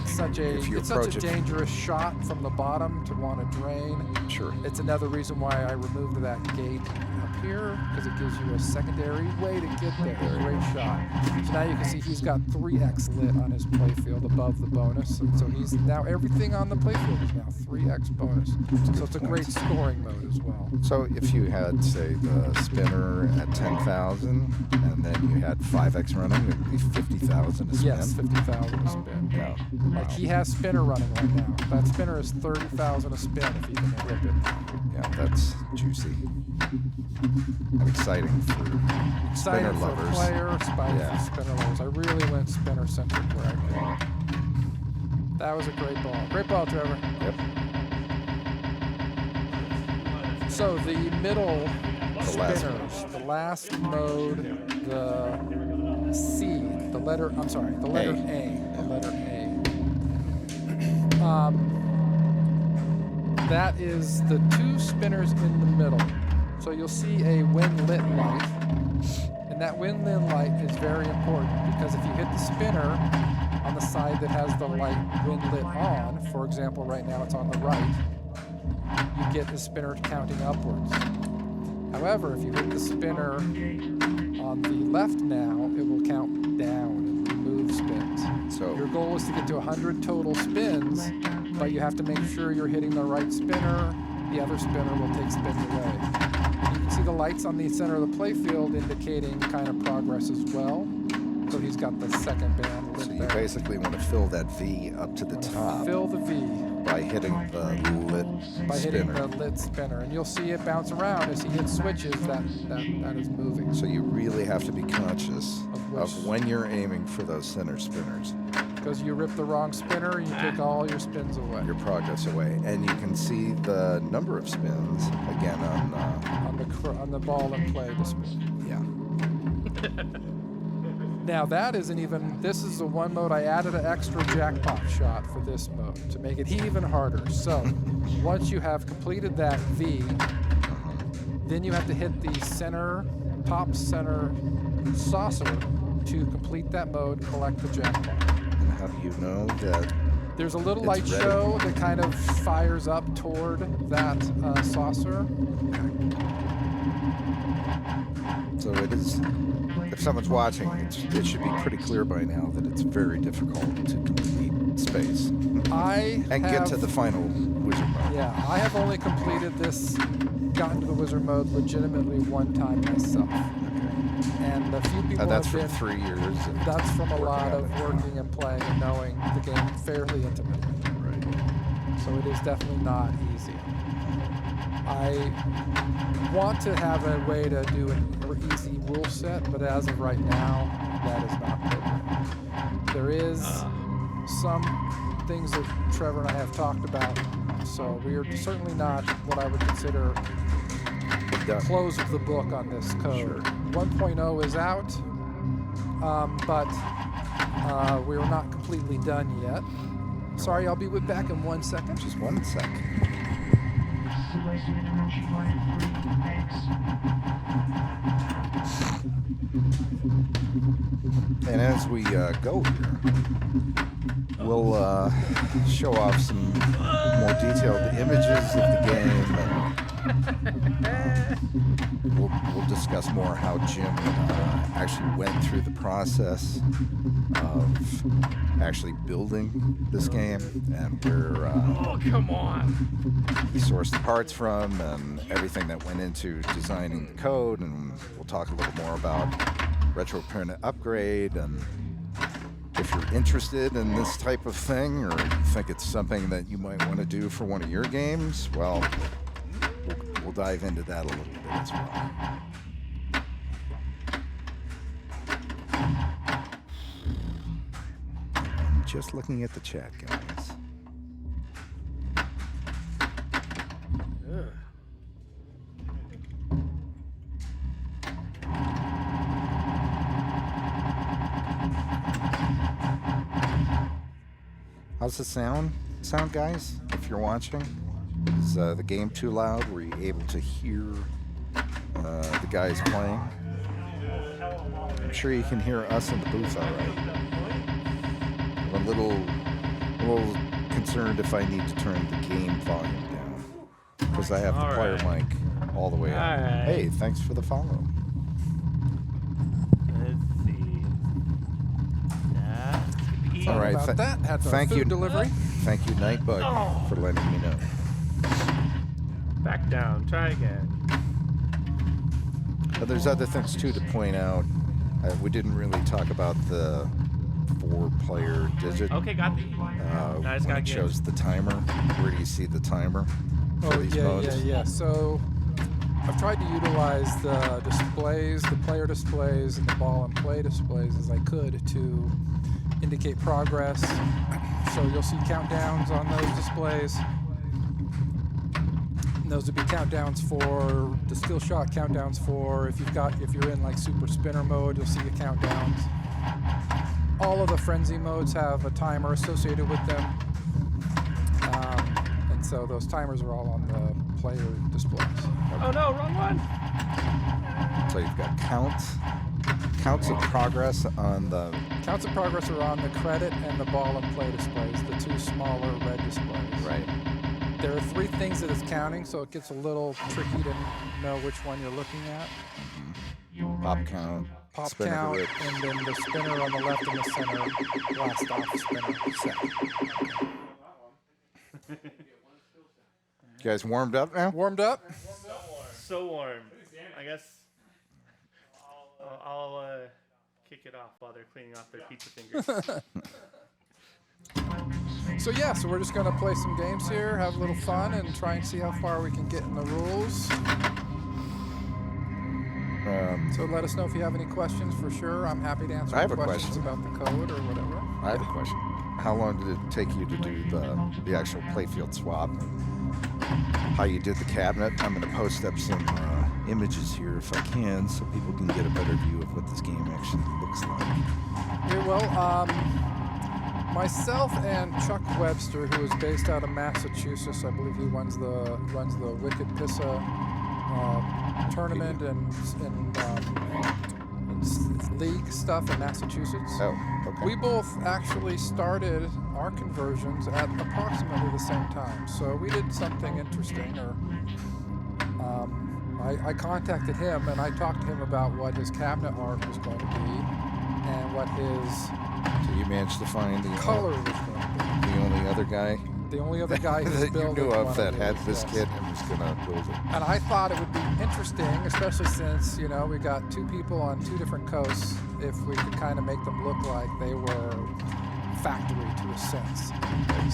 such a If you it's such approach a it- dangerous shot from the bottom to want to drain. Sure. It's another reason why I removed that gate up here, because it gives you a secondary way to get there. Great shot. So now you can see he's got 3x lit on his playfield above the bonus. And so he's now everything on the playfield is now 3x bonus. So it's a great scoring mode as well. So if you had, say, the spinner at 10,000, and then you had 5x running, it would be 50,000 a spin. Yes, 50,000 a spin. Yeah. Like he has spinner running right now. That spinner is 30,000 a spin if you can whip it. Yeah, that's juicy. And exciting for Excited spinner for lovers. players, excited Yeah. for spinner lovers. I really went spinner centric where I could. That was a great ball. Great ball, Trevor. Yep. So the middle The last spinners, the last mode, the C, the letter A. The letter A. That is the two spinners in the middle. So you'll see a wind lit light, and that wind lit light is very important because if you hit the spinner on the side that has the light wind lit on, for example, right now it's on the right, you get the spinner counting upwards. However, if you hit the spinner on the left now, it will count down and remove spins. So Your goal is to get to 100 total spins, but you have to make sure you're hitting the right spinner. The other spinner will take spins away. You can see the lights on the center of the playfield indicating kind of progress as well. So he's got the second band lit So you there. basically want to fill that V up to the top Fill the V by hitting the lit by hitting spinner. the lit spinner, and you'll see it bounce around as he hits switches. That is moving. So you really have to be conscious Of of which- when you're aiming for those center spinners. Because you rip the wrong spinner, you take all your spins away. Your progress away, and you can see the number of spins again on. on the ball and play display. Yeah. Now that isn't even. This is the one mode I added an extra jackpot shot for this mode to make it even harder. So once you have completed that V, then you have to hit the top center saucer to complete that mode, collect the jackpot. And how do you know that? There's a little It's light ready. show that kind of fires up toward that saucer. So it is. If someone's watching, it should be pretty clear by now that it's very difficult to complete space and get to the final wizard mode. Yeah, I have only completed this, gotten to the wizard mode legitimately one time myself. And a few people And that's have from been. 3 years. And That's from a lot working of on it. working and playing and knowing the game fairly intimately. Right. So it is definitely not easy. I want to have a way to do an easy rule set, but as of right now, that is not programmed. There is some things that Trevor and I have talked about, so we are certainly not what I would consider Done. close of the book on this code. Sure. 1.0 is out, but we're not completely done yet. Sorry, I'll be back in 1 second. Just 1 sec. And as we go here, we'll show off some more detailed images of the game, and we'll discuss more how Jim actually went through the process of actually building this game and where Oh, come on. he sourced the parts from and everything that went into designing the code. And we'll talk a little more about Retro Pinball Upgrade, and if you're interested in this type of thing or you think it's something that you might want to do for one of your games, well, we'll dive into that a little bit as well. I'm just looking at the chat, guys. Ugh. How's the sound, guys? If you're watching, is the game too loud? Were you able to hear the guys playing? I'm sure you can hear us in the booth all right. A little a little concerned if I need to turn the game volume down because I have the player mic all the way up. All right. Hey, thanks for the follow. Let's see. All right, About that, had some thank food you. delivery. Thank you, Nightbug, for letting me know. Back down. Try again. But there's other things too to point out. We didn't really talk about the 4-player digit. Okay, got the. Nice, when got it games. shows the timer. Where do you see the timer for Oh, these yeah, modes? yeah. So I've tried to utilize the displays, the player displays, and the ball and play displays as I could to indicate progress. So you'll see countdowns on those displays. And those would be countdowns for the skill shot, countdowns for if you're in like super spinner mode, you'll see the countdowns. All of the frenzy modes have a timer associated with them. And so those timers are all on the player displays. Oh no, wrong one. So you've got counts of progress on the. Counts of progress are on the credit and the ball and play displays, the two smaller red displays. Right. There are 3 things that it's counting, so it gets a little tricky to know which one you're looking at. Pop count. Pop spin of the count, rip. and then the spinner on the left and the center, blast off spinner set. You guys warmed up now? Warmed up? So warm. I guess I'll kick it off while they're cleaning off their pizza fingers. So yeah, so we're just gonna play some games here, have a little fun, and try and see how far we can get in the rules. So let us know if you have any questions for sure. I'm happy to answer I have a questions question. about the code or whatever. I have a question. How long did it take you to do the actual playfield swap? How you did the cabinet? I'm going to post up some images here if I can, so people can get a better view of what this game actually looks like. Yeah, well, myself and Chuck Webster, who is based out of Massachusetts, I believe he runs the Wicked Pissa tournament and league stuff in Massachusetts. Oh, okay. We both actually started our conversions at approximately the same time. So we did something interesting, or I contacted him and I talked to him about what his cabinet art was going to be and what his So you managed to find the color was going to be. the only other guy The only other guy who's that you building knew one of that had these, this yes. kit and was going to build it. And I thought it would be interesting, especially since, we got 2 people on 2 different coasts, if we could kind of make them look like they were factory to a sense.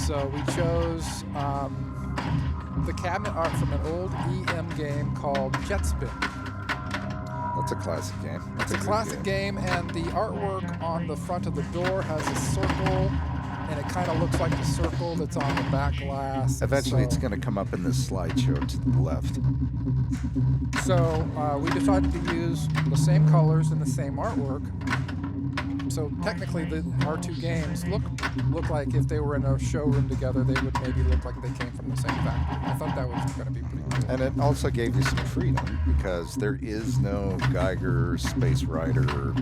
So we chose the cabinet art from an old EM game called Jetspin. That's a classic game. It's a classic game, and the artwork on the front of the door has a circle, and it kind of looks like the circle that's on the back glass. Eventually, it's So- going to come up in this slideshow to the left. So we decided to use the same colors and the same artwork. So technically, our 2 games look like if they were in a showroom together, they would maybe look like they came from the same factory. I thought that was going to be pretty cool. And it also gave you some freedom because there is no Geiger Space Rider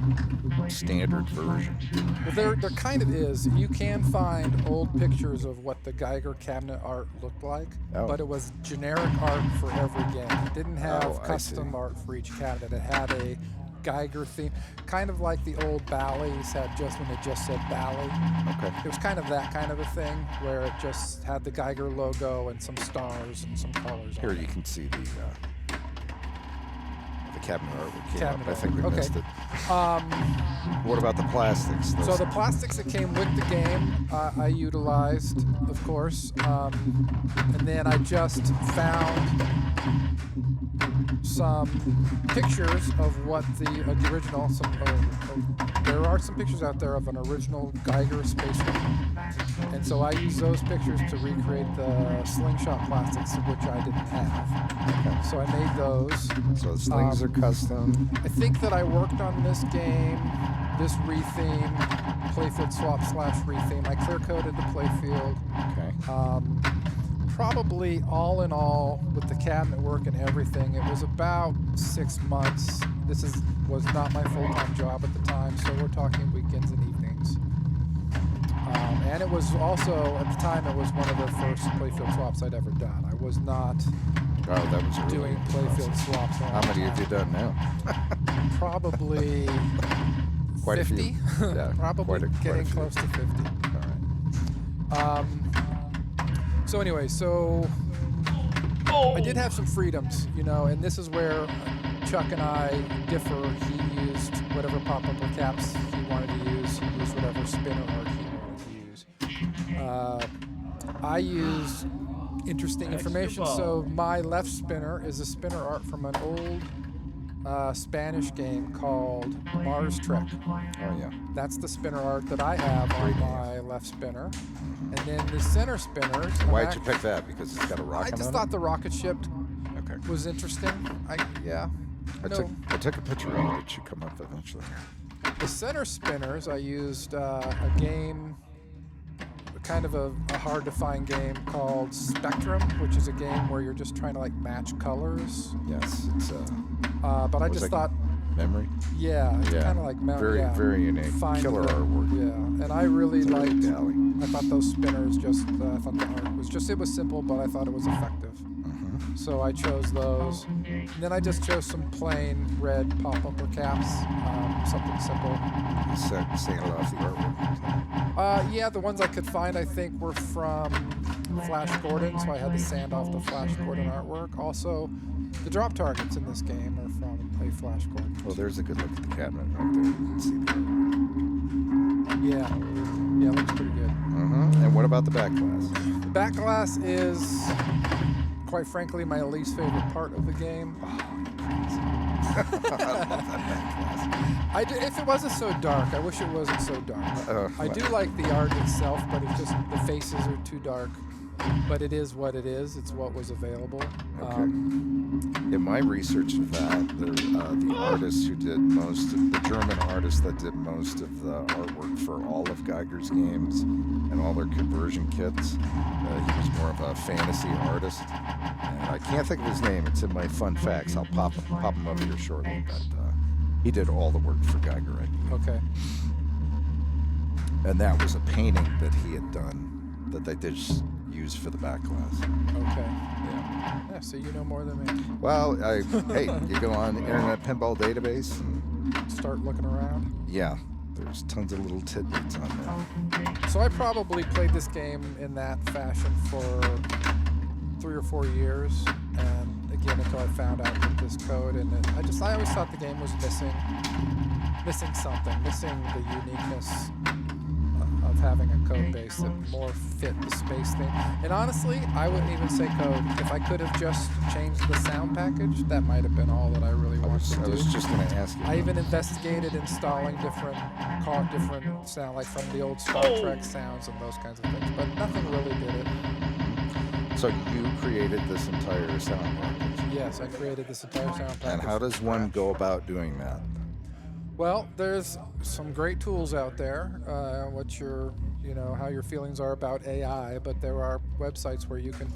standard version. Well, there kind of is. You can find old pictures of what the Geiger cabinet art looked like, Oh. but it was generic art for every game. It didn't have Oh, I custom see. art for each cabinet. It had a Geiger theme, kind of like the old Bally's had just when it just said Bally. Okay. It was kind of that kind of a thing where it just had the Geiger logo and some stars and some colors Here on you it. can see the cabinet artwork came Cabinet up. I think we art. missed Okay. it. What about the plastics? So the plastics that came with the game, I utilized, of course, and then I just found some pictures of what the original. There are some pictures out there of an original Geiger Space Rider, and so I used those pictures to recreate the slingshot plastics, which I didn't have. So I made those. So the slings are custom. I think that I worked on this game, this retheme, playfield swap / retheme. I clear coded the playfield. Okay. Probably all in all, with the cabinet work and everything, it was about 6 months. This was not my full-time job at the time, so we're talking weekends and evenings. And it was also, at the time, it was one of the first playfield swaps I'd ever done. I was not Oh, that was early. doing playfield swaps. How many have you done now? Probably Quite 50. a few. Yeah, Probably quite a getting few. close to 50. All right. So anyway, I did have some freedoms, and this is where Chuck and I differ. He used whatever pop-up or caps he wanted to use. He used whatever spinner art he wanted to use. I used interesting information. So my left spinner is a spinner art from an old Spanish game called Mars Trek. Oh, yeah. That's the spinner art that I have on my left spinner. And then the center spinners. Why'd you pick that? Because it's got a rocket I just on thought the rocket ship it? Okay. was interesting. I took a picture of it. It should come up eventually. The center spinners, I used a game, kind of a hard to find game called Spectrum, which is a game where you're just trying to like match colors. Yes, it's But I was just like thought, memory. yeah, it's Yeah. kind of like Very unique. find Killer the- artwork. Yeah, and I really liked. Dally. I thought those spinners just. I thought the art was just. It was simple, but I thought it was effective. So I chose those. And then I just chose some plain red pop-up or caps, something simple. Sanded off the artwork. Yeah, the ones I could find, I think, were from Flash Gordon, so I had to sand off the Flash Gordon artwork. Also, the drop targets in this game are from a Flash Gordon. Well, there's a good look at the cabinet right there. You can see that. Yeah, it looks pretty good. And what about the back glass? The back glass is, quite frankly, my least favorite part of the game. If it wasn't so dark, I wish it wasn't so dark. I do like the art itself, but it's just the faces are too dark. But it is what it is. It's what was available. Okay. In my research of that, the artist who did the German artist that did most of the artwork for all of Geiger's games and all their conversion kits, he was more of a fantasy artist. And I can't think of his name. It's in my fun facts. I'll pop him up here shortly. But he did all the work for Geiger. Okay. And that was a painting that he had done that they did use for the back glass. Okay. Yeah. So you know more than me. Well, hey, you go on the Internet Pinball Database and Start looking around. yeah, there's tons of little tidbits on there. So I probably played this game in that fashion for 3 or 4 years, and again until I found out this code. And I always thought the game was missing something, missing the uniqueness of having a code base that more fit the space thing. And honestly, I wouldn't even say code. If I could have just changed the sound package, that might have been all that I really wanted to I do. was just going to ask you. I even investigated installing different sound, like from the old Star Trek sounds and those kinds of things, but nothing really did it. So you created this entire sound package. Yes, I created this entire sound package. And how from does one scratch. go about doing that? Well, there's some great tools out there. How your feelings are about AI, but there are websites where you can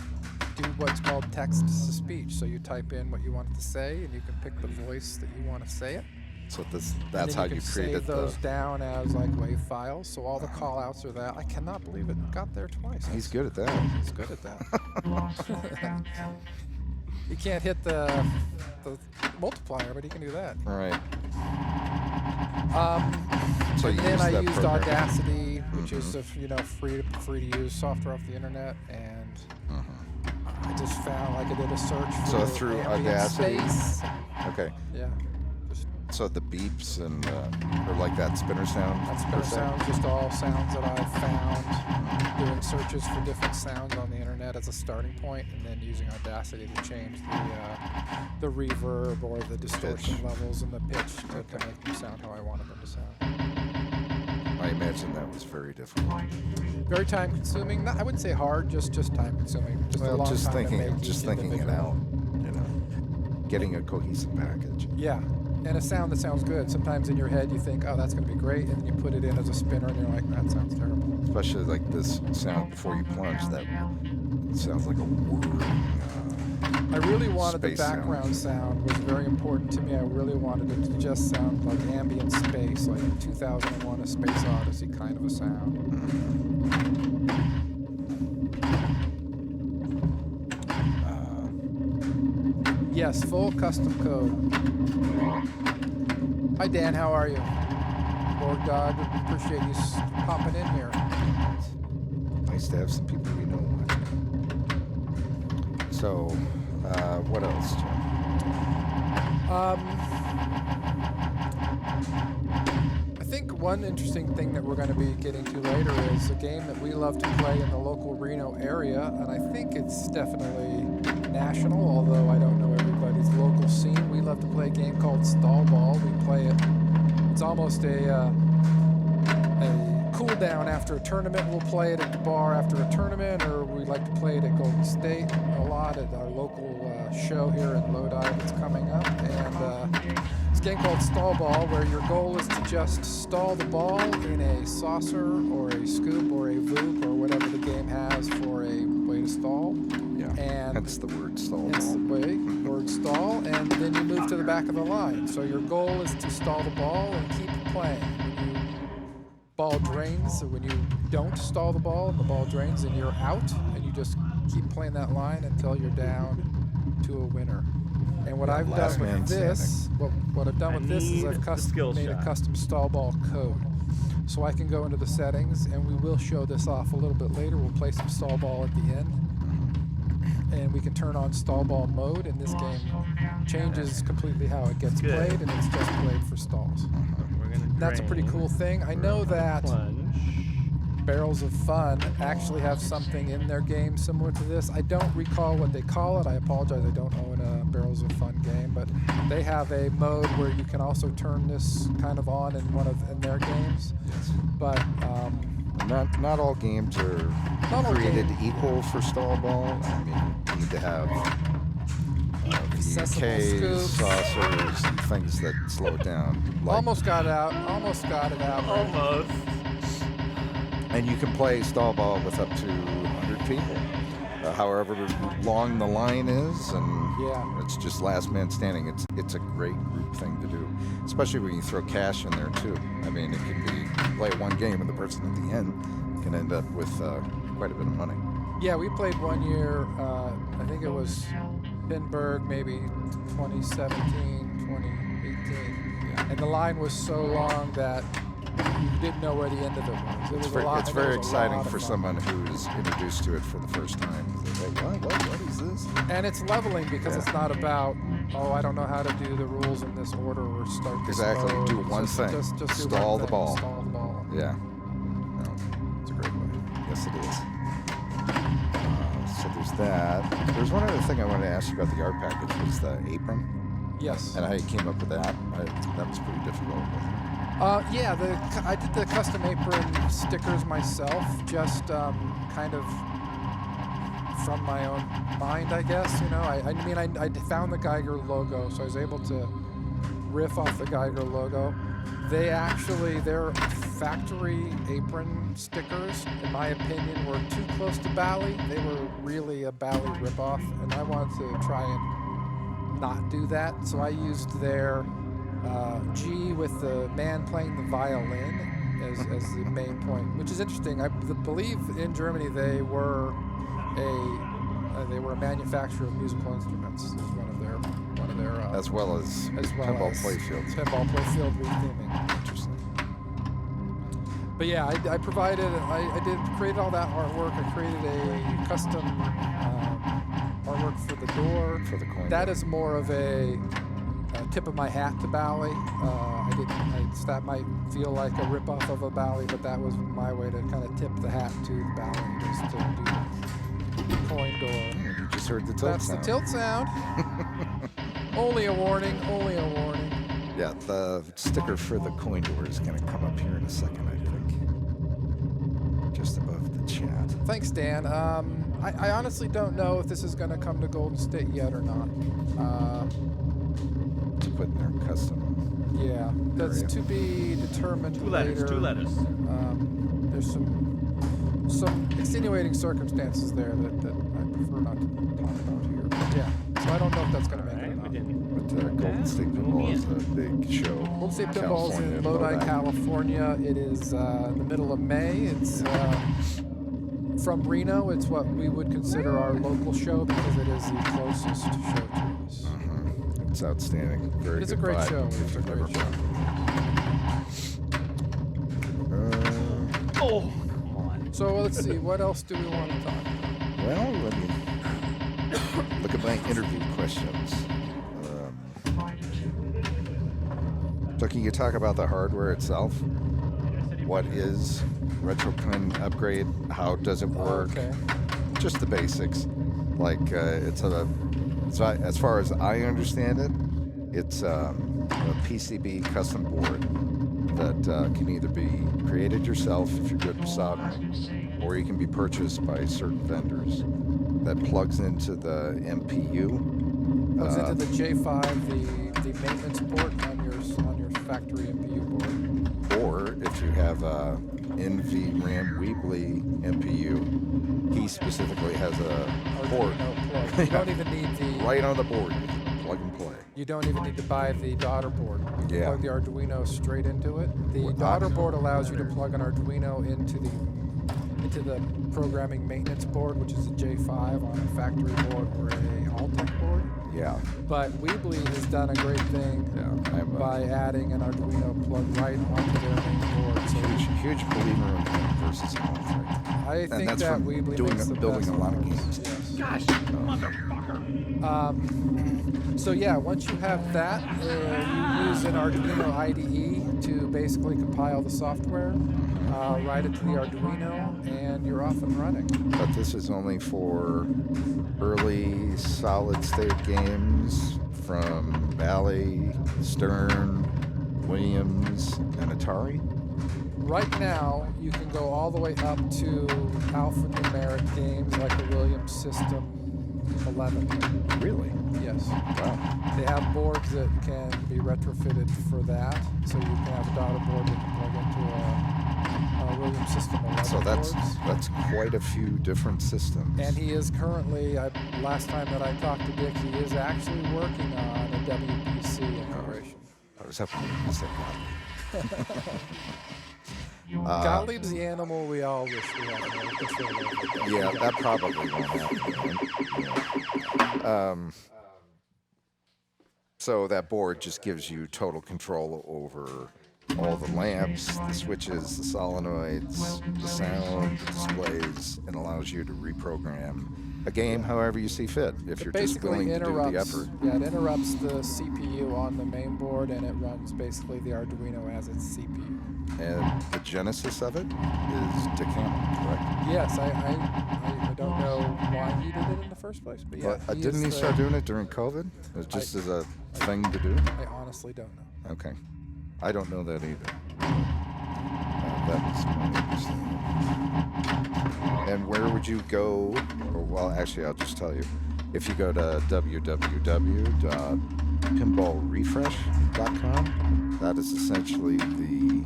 do what's called text to speech. So you type in what you want it to say, and you can pick the voice that you want to say it. So And that's then how you you can created save those down as like WAV files. So all the call outs are that. I cannot believe it got there twice. He's good at that. He's good at that. He can't hit the multiplier, but he can do that. All right. So And you then I that used program. Audacity, which is free to use software off the internet, and I just found I did a search for So through ambient Audacity? space. Okay. Yeah, just So the beeps and or like that spinner sound. that's better sounds, just all sounds that I found doing searches for different sounds on the internet as a starting point, and then using Audacity to change the reverb or the distortion Pitch. levels and the pitch to make them sound how I wanted them to sound. I imagine that was very difficult. Very time consuming. Not, I wouldn't say hard, just time consuming. Just a Well, long just time to thinking, make just each thinking it individual. out. You know, getting a cohesive package. Yeah, and a sound that sounds good. Sometimes in your head you think, oh, that's going to be great, and then you put it in as a spinner, and you're like, that sounds terrible. Especially like this sound before you plunge. That sounds like a whirring I really wanted the Space sound. background sound was very important to me. I really wanted it to just sound like ambient space, like 2001: A Space Odyssey kind of a sound. Yes, full custom code. Hi Dan, how are you? Lord God, appreciate you popping in here. Nice to have some people we know. So, what else, Jim? I think one interesting thing that we're going to be getting to later is a game that we love to play in the local Reno area, and I think it's definitely national, although I don't know everybody's local scene. We love to play a game called Stall Ball. We play it. It's almost a cool down after a tournament. We'll play it at the bar after a tournament, or we like to play it at Golden State a lot at our local show here in Lodi that's coming up. And it's a game called Stall Ball, where your goal is to just stall the ball in a saucer or a scoop or a voop or whatever the game has for a way to stall. Yeah, And hence the word stall it's the ball. way, word stall, and then you move to the back of the line. So your goal is to stall the ball and keep playing. When you ball drains, so when you don't stall the ball and the ball drains, and you're out, and you just keep playing that line until you're down to a winner. And what I've last done man with this, what I've done I with this is need I've the skill made a shot. custom stall ball code. So I can go into the settings, and we will show this off a little bit later. We'll play some stall ball at the end. And we can turn on stall ball mode, and this game changes completely how it gets Good. played, and it's just played for stalls. We're gonna That's a pretty drain. cool thing. I know that Plunge. Barrels of Fun actually have something in their game similar to this. I don't recall what they call it. I apologize, I don't own a Barrels of Fun game, but they have a mode where you can also turn this kind of on in their games. But Not all games are Not all created games. equal for stall ball. I mean, you need to have Accessible VKs, scoops. saucers, and things that slow it down. Like- almost got it out. Almost got it out. Almost. And you can play stall ball with up to 100 people, however long the line is, and Yeah. it's just last man standing. It's a great group thing to do, especially when you throw cash in there too. I mean, it can be play one game and the person at the end can end up with quite a bit of money. Yeah, we played one year, I think it was Pittsburgh, maybe 2017, 2018. And the line was so long that you didn't know where the end of it was. It was a lot. It's and it very was a exciting lot of for fun. someone who's introduced to it for the first time. They're like, what is this? And it's leveling because it's not about, I don't know how to do the rules in this order or start this Exactly. mode. Do It's one just, thing. Just do Stall one the thing. ball. Stall the ball. Yeah. No, It's a great way. yes, it is. So there's that. There's one other thing I wanted to ask you about the art package was the apron Yes. and how you came up with that. That was pretty difficult. Yeah, I did the custom apron stickers myself, just kind of from my own mind, I guess. You know, I found the Geiger logo, so I was able to riff off the Geiger logo. Their factory apron stickers, in my opinion, were too close to Bally. They were really a Bally ripoff, and I wanted to try and not do that. So I used their G with the man playing the violin as the main point, which is interesting. I believe in Germany they were a manufacturer of musical instruments. It was one of their As well as pinball playfields. Pinball playfield retheming. Interesting. But yeah, I created all that artwork. I created a custom artwork for the door. For the coin. That is more of a tip of my hat to Bally. That might feel like a ripoff of a Bally, but that was my way to kind of tip the hat to Bally, just to do the coin door. You just heard the tilt That's sound. the tilt sound. Only a warning. Only a warning. Yeah, the sticker for the coin door is going to come up here in a second, I think. Just above the chat. Thanks, Dan. I honestly don't know if this is going to come to Golden State yet or not. To put in their custom. Yeah, that's Area. to be determined Two letters. later. Two letters. There's some extenuating circumstances there that I prefer not to talk about here. But yeah, So I don't know if that's going to make it or Right, we not. didn't. But Golden State Pinball is a big show. Golden State Pinball is California, in Lodi, California. It is in the middle of May. It's from Reno. It's what we would consider our local show because it is the closest show to us. It's outstanding. Very It's a good great vibe show. if It's a you've never great show. been. Oh, come on. So let's see. What else do we want to talk about? Well, let me look at my interview questions. So can you talk about the hardware itself? What is Retro Pinball Upgrade? How does it work? Okay. Just the basics. Like so as far as I understand it, it's a PCB custom board that can either be created yourself if you're good with soldering, or you can be purchased by certain vendors. That plugs into the MPU. Goes into the J5, the maintenance port on your factory MPU board. Or if you have a NVRAM Weebly MPU, he specifically has a port Arduino plug. You don't even need the right on the board. You can plug and play. You don't even need to buy the daughter board. You can Yeah. plug the Arduino straight into it. The Well, daughter board allows you to plug an Arduino into the programming maintenance board, which is a J5 on a factory board or a Alltech board. Yeah. But Weebly has done a great thing Yeah. I'm by adding an Arduino plug right onto their main board. So huge believer in home versus home. I And think that's that from Weebly doing makes the building best a lot of boards. games. Yes. Gosh, motherfucker. So yeah, once you have that, you use an Arduino IDE to basically compile the software, write it to the Arduino, and you're off and running. But this is only for early solid state games from Bally, Stern, Williams, and Atari. Right now, you can go all the way up to alphanumeric games like the Williams System 11. Really? Yes. Wow. They have boards that can be retrofitted for that, so you can have a daughter board that can plug into a Williams System 11 So boards. that's quite a few different systems. And he is currently, last time that I talked to Dick, he is actually working on a WPC integration. I was hoping you would say that. Gottlieb's the animal we all wish we had more control over. Yeah, that probably won't happen. So that board just gives you total control over all the lamps, the switches, the solenoids, the sound, the displays, and allows you to reprogram a game however you see fit if you're just willing to do the effort. Yeah, it interrupts the CPU on the main board, and it runs basically the Arduino as its CPU. And the genesis of it is Dick Hamill, correct? Yes, I don't know why he did it in the first place, but yeah. But, didn't he start doing it during COVID? Just as a thing to do? I honestly don't know. Okay. I don't know that either. That was my understanding. And where would you go? Well, actually, I'll just tell you. If you go to www.pinballrefresh.com, that is essentially the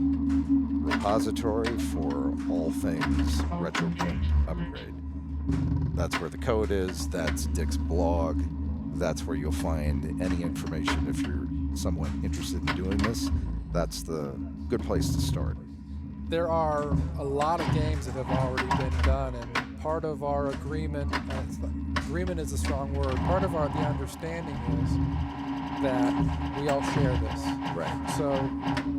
repository for all things Retro Pinball Upgrade. That's where the code is. That's Dick's blog. That's where you'll find any information if you're somewhat interested in doing this. That's the good place to start. There are a lot of games that have already been done, and part of our agreement, agreement is a strong word, part of the understanding is that we all share this. Right. So,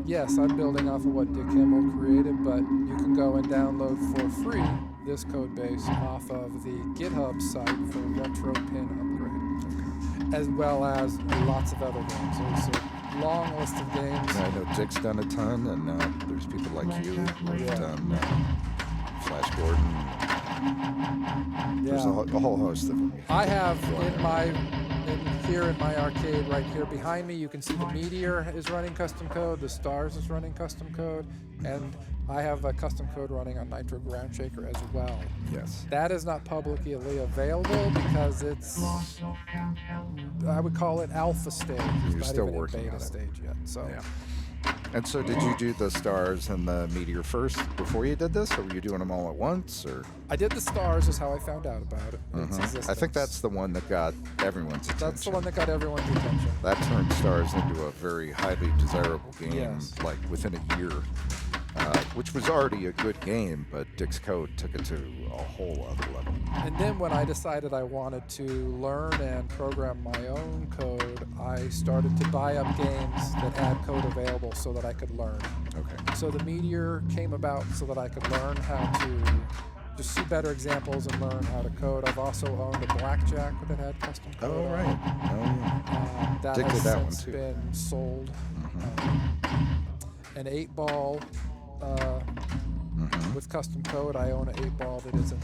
yes, I'm building off of what Dick Hamill created, but you can go and download for free this code base off of the GitHub site for Retro Pin Upgrade, as well as lots of other games. There's a long list of games. And I know Dick's done a ton, and there's people like you who've done Flash Gordon. There's a whole host of them. I have here in my arcade right here behind me, you can see the Meteor is running custom code, the Stars is running custom code, and I have a custom code running on Nitro Ground Shaker as well. Yes. That is not publicly available because it's, I would call it alpha stage. It's You're not still even in working beta on it. stage yet. So, Yeah. And so, did you do the stars and the meteor first before you did this, or were you doing them all at once? Or I did the stars, is how I found out about it. Its I think existence. that's the one that got everyone's attention. That's the one that got everyone's attention. That turned stars into a very highly desirable game, Yes. like within a year, which was already a good game, but Dick's Code took it to a whole other level. And then when I decided I wanted to learn and program my own code, I started to buy up games that had code available so that I could learn. Okay. So the Meteor came about so that I could learn how to just see better examples and learn how to code. I've also owned a Blackjack that had custom code. Oh, right. Oh, yeah. That Dick has did that one, since too. been sold. An 8-ball with custom code. I own an 8-ball that isn't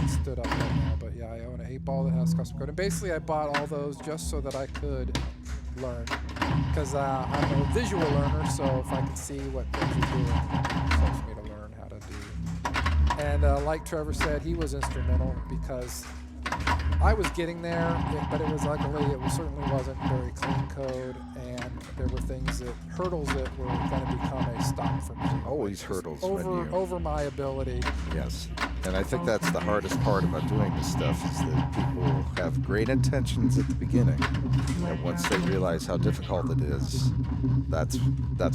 stood up right now, but yeah, I own an 8-ball that has custom code. And basically, I bought all those just so that I could learn, because I'm a visual learner. So if I could see what things are doing, it helps me to learn how to do. And like Trevor said, he was instrumental because I was getting there, but it was luckily it certainly wasn't very clean code, and there were hurdles that were going to become a stop for me. Always hurdles when you... over my ability. Yes. And I think that's the hardest part about doing this stuff is that people have great intentions at the beginning. And once they realize how difficult it is, that's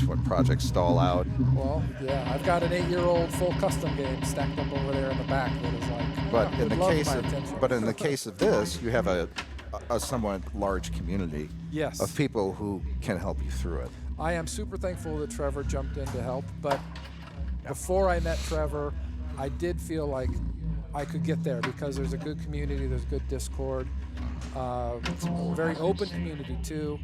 when projects stall out. Well, yeah, I've got an 8-year-old full custom game stacked up over there in the back that is like, But in the attention. case of this, you have a somewhat large community Yes. of people who can help you through it. I am super thankful that Trevor jumped in to help, but before I met Trevor, I did feel like I could get there because there's a good community, there's good Discord, very open community too,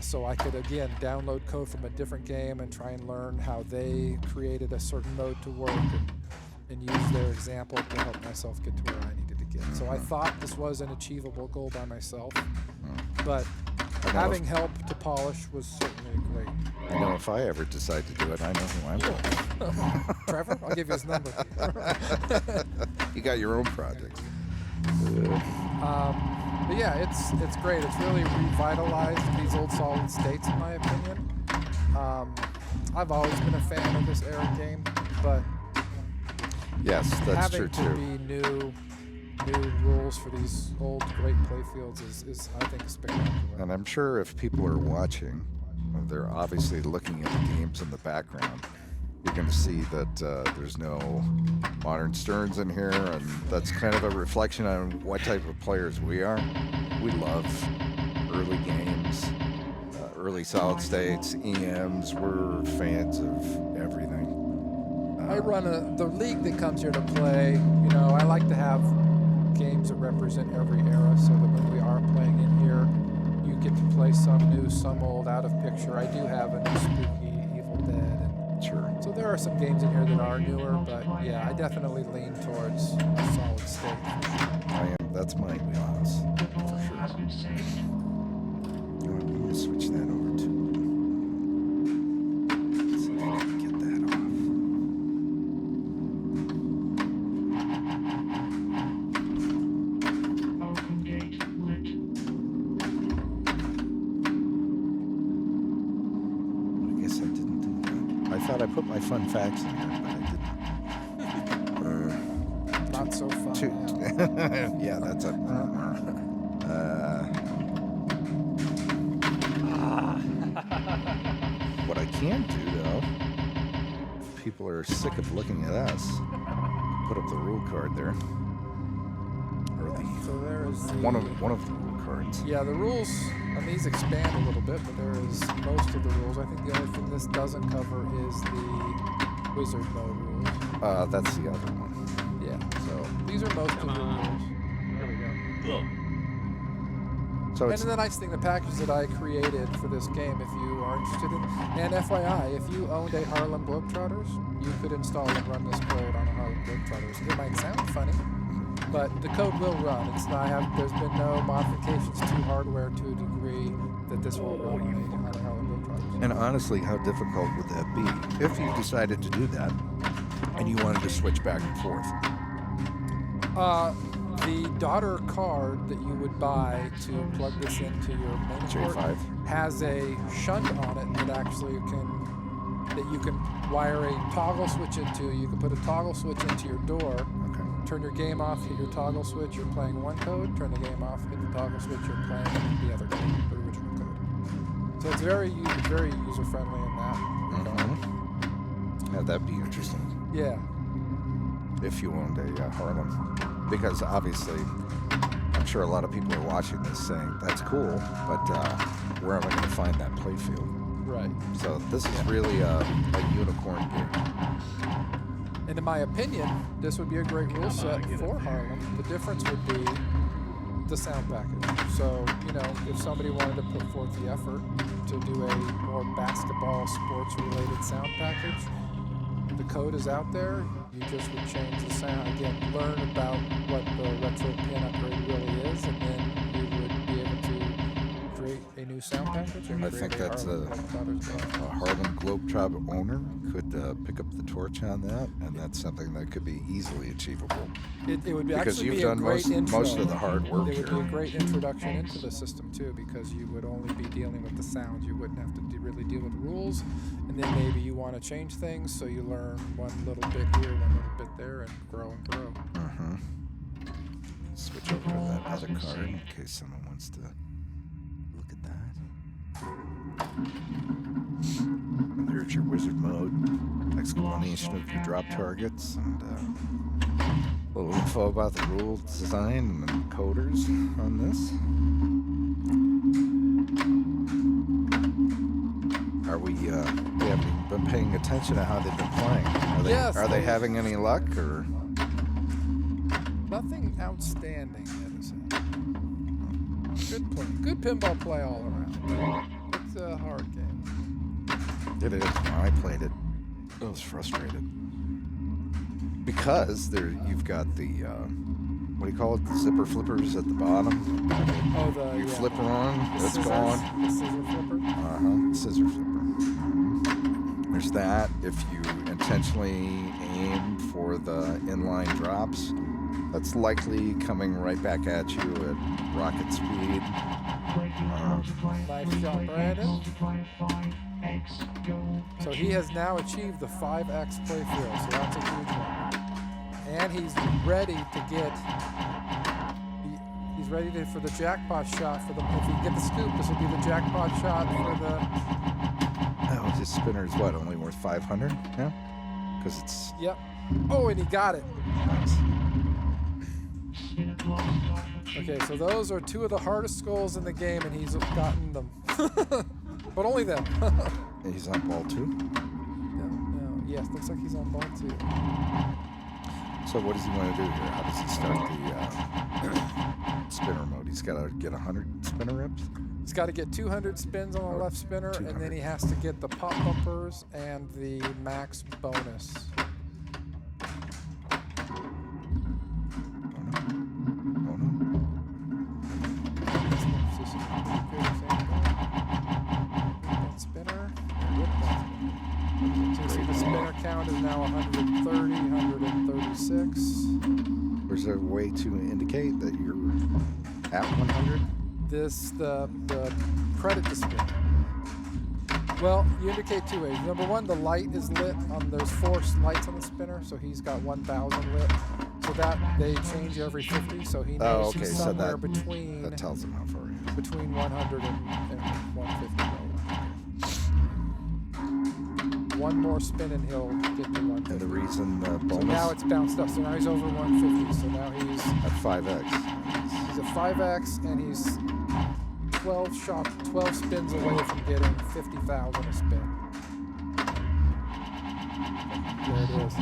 so I could again download code from a different game and try and learn how they created a certain mode to work and use their example to help myself get to where I needed to get. So I thought this was an achievable goal by myself, but having help to polish was certainly great. I know if I ever decide to do it, I know who I'm with. Trevor, I'll give you his number. You got your own project. But yeah, it's great. It's really revitalized these old solid states, in my opinion. I've always been a fan of this era game, but Yes, that's having true to too. be new rules for these old great playfields is I think spectacular. And I'm sure if people are watching, they're obviously looking at the games in the background. You're going to see that there's no modern Stearns in here, and that's kind of a reflection on what type of players we are. We love early games, early solid states, EMs. We're fans of everything. I run the league that comes here to play. You know, I like to have games that represent every era, so that when we are playing in here, you get to play some new, some old, out of picture. I do have a new Spooky, Evil Dead, and Sure. so there are some games in here that are newer, but yeah, I definitely lean towards solid state. That's my wheelhouse, for sure. You know what, I'm going to switch that over to... Let's see if I can get that off. I guess I didn't do that. I thought I put my fun facts in here, but I didn't. Not so fun. Two. Yeah. Yeah, that's a... What I can do, though, if people are sick of looking at us, put up the rule card there. Or the So there is the, one of the rule cards. Yeah, the rules on these expand a little bit, but there is most of the rules. I think the only thing this doesn't cover is the wizard mode rules. That's the other one. Yeah, so these are most of the rules. There we go. So And it's the nice thing, the package that I created for this game, if you are interested in, and FYI, if you owned a Harlem Globetrotters, you could install and run this code on a Harlem Globetrotters. It might sound funny, but the code will run. There's been no modifications to hardware to a degree that this will run on a Harlem Globetrotters. and honestly, how difficult would that be if you decided to do that and you wanted to switch back and forth? The daughter card that you would buy to plug this into your main port J5. has a shunt on it that you can wire a toggle switch into. You can put a toggle switch into your door. Okay. Turn your game off, hit your toggle switch, you're playing one code. Turn the game off, hit the toggle switch, you're playing the other code, the original code. So it's very user friendly in that regard. Yeah, that'd be interesting Yeah. if you owned a Harlem, because obviously, I'm sure a lot of people are watching this saying that's cool, but where am I going to find that playfield? Right. So this is really a unicorn game. And in my opinion, this would be a great rule set for Harlem. The difference would be the sound package. So, if somebody wanted to put forth the effort to do a more basketball sports related sound package, the code is out there. You just would change the sound. Again, learn about what the Retro Pin Upgrade really is, and then you would be able to create a new sound package. And I create think that's Harlem Globetrotters game. a Harlem Globetrotter owner could pick up the torch on that, and that's something that could be easily achievable. It would Because actually you've be done a great intro. most of the hard work It would be here. a great introduction into the system too, because you would only be dealing with the sounds. You wouldn't have to really deal with rules, and then maybe you want to change things, so you learn one little bit here, one little bit there, and grow and grow. Switch over to that other card in case someone wants to look at that. And there's your wizard mode, explanation of your drop targets, and a little info about the rule design and the coders on this. Are we haven't even been paying attention to how they've been playing? Yes, Are they they- having any luck, or? Nothing outstanding that is happening. Good play, good pinball play all around. It's a hard game. It is. When I played it, I was frustrated because you've got the what do you call it? The zipper flippers at the bottom. Oh, You flip her on, the it's scissors, gone. The scissor flipper. Scissor flipper. There's that. If you intentionally aim for the inline drops, that's likely coming right back at you at rocket speed. Nice shot, Brandon. So he has now achieved the 5x playfield, so that's a huge one. And he's ready to get. He's ready for the jackpot shot for the. If he get the scoop, this will be the jackpot shot for the. Oh, his spinner's what? Only worth 500? Yeah, because it's Yep. Oh, and he got it. nice. Okay, so those are two of the hardest goals in the game, and he's gotten them. But only them. And he's on ball 2. No, yes, looks like he's on ball 2. So what does he want to do here? How does he start the spinner mode? He's got to get 100 spinner reps? He's got to get 200 spins on the left spinner, and 200. then he has to get the pop bumpers and the max bonus. Oh no. This one's just pretty good example. That spinner. Whip that spinner. So you see the spinner count is now 130, 136. Is there a way to indicate that you're at 100? The credit to spin. Well, you indicate two ways. Number one, the light is lit on. There's 4 lights on the spinner, so he's got 1,000 lit. So that they change every 50. So he knows okay, he's so somewhere that between 100 and 150. One more spin and he'll get to 150. And the reason the So bonus now it's bounced up. So now he's over 150. So now he's at 5x. He's a 5x, and he's 12 spins away from getting 50,000 a spin. There it is.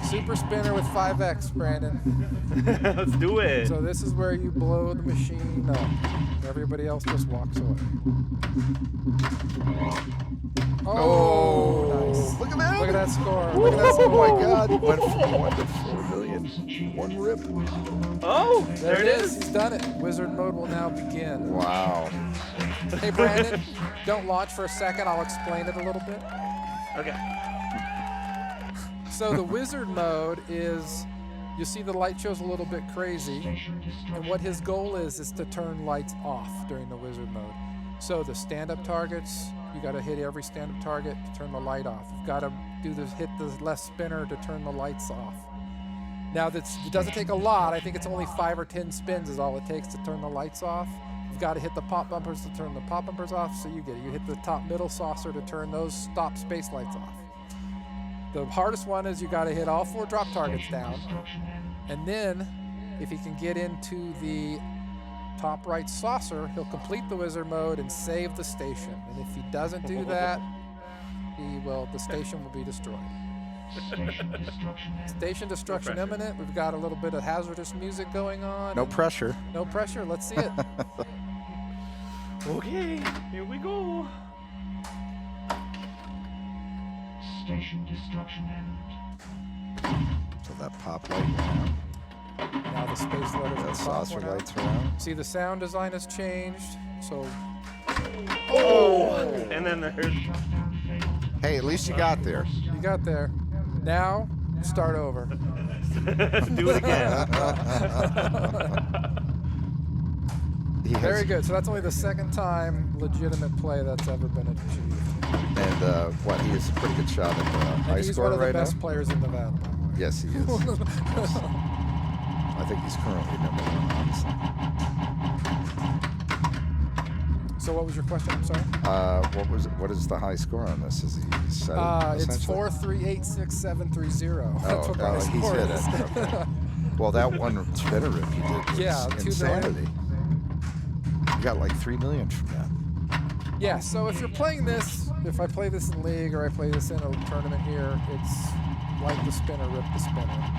Super spinner with 5x, Brandon. Let's do it. So this is where you blow the machine up. Everybody else just walks away. Oh, nice. Look at that! Look at that score. Look at that score. Oh my God! Went from 1 to 4 million. One rip. Oh, There it is. He's done it. Wizard mode will now begin. Wow. Hey, Brandon, don't launch for a second. I'll explain it a little bit. Okay. So the wizard mode is you see the light show's a little bit crazy, and what his goal is to turn lights off during the wizard mode. So the stand-up targets, you got to hit every stand-up target to turn the light off. You've got to hit the left spinner to turn the lights off. Now it doesn't take a lot. I think it's only 5 or 10 spins is all it takes to turn the lights off. You've got to hit the pop bumpers to turn the pop bumpers off, so you get it. You hit the top middle saucer to turn those stop space lights off. The hardest one is you got to hit all 4 drop targets down, and then if he can get into the top right saucer, he'll complete the wizard mode and save the station. And if he doesn't do that, the station will be destroyed. Station destruction imminent. We've got a little bit of hazardous music going on. No pressure. No pressure. Let's see it. Okay, here we go. Station destruction imminent. So that pop light went out. Now the space letters. That and saucer pop went out. lights are out. See, the sound design has changed. So. Oh! And then there's. Hey, at least you got there. You got there. Now, start over. Do it again. Very good. So that's only the second time legitimate play that's ever been achieved. And he has a pretty good shot at the high He's score one of the right best now. players in Nevada. Yes, he is. Yes. I think he's currently number 1, honestly. So what was your question? I'm sorry. What is the high score on this? Is he set it, It's essentially? 4386730. That's what the high he's score hit is. it. Okay. Well, that one spinner rip he did was 2 million. insanity. You got like 3 million from that. Yeah. So if you're playing this, if I play this in league or I play this in a tournament here, it's like the spinner, rip the spinner.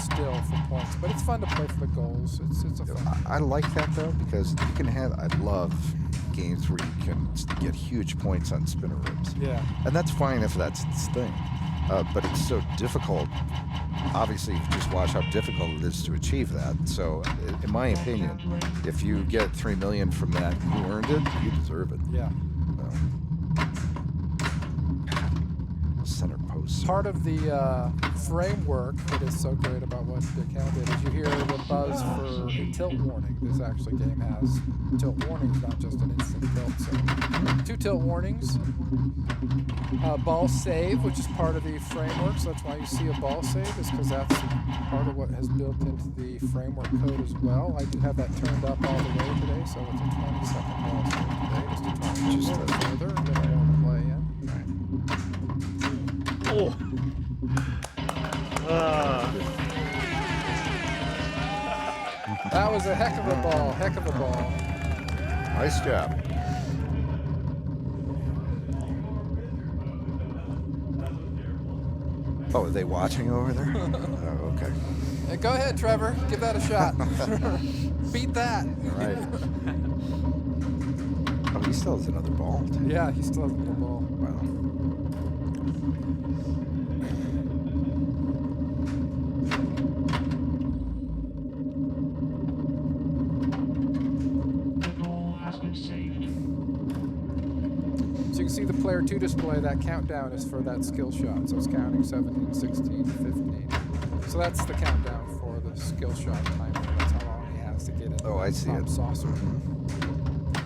Still for points, but it's fun to play for the goals. It's a fun. I like that though because you can have. I love games where you can get huge points on spinner rips. Yeah. And that's fine if that's its thing. But it's so difficult. Obviously, you can just watch how difficult it is to achieve that. So, in my opinion, if you get 3 million from that, you earned it. You deserve it. Yeah. Center post. Part of the framework that is so great about what Dick Hamill did is you hear the buzz for a tilt warning. This actually game has tilt warnings, not just an instant tilt. So 2 tilt warnings. Ball save, which is part of the framework. So that's why you see a ball save, is because that's part of what has built into the framework code as well. I do have that turned up all the way today, so it's a 20-second ball save today, just to try to further and get more play in. Oh. That was a heck of a ball. Heck of a ball. Nice job. Oh, are they watching over there? Oh, okay. Hey, go ahead, Trevor. Give that a shot. Beat that. All right. Oh, he still has another ball, too. Yeah, he still has the ball. Wow. The ball has been saved. So you can see the player 2 display, that countdown is for that skill shot. So it's counting 17, 16, 15. So that's the countdown for the skill shot timer. That's how long he has to get in Oh, I see the it. saucer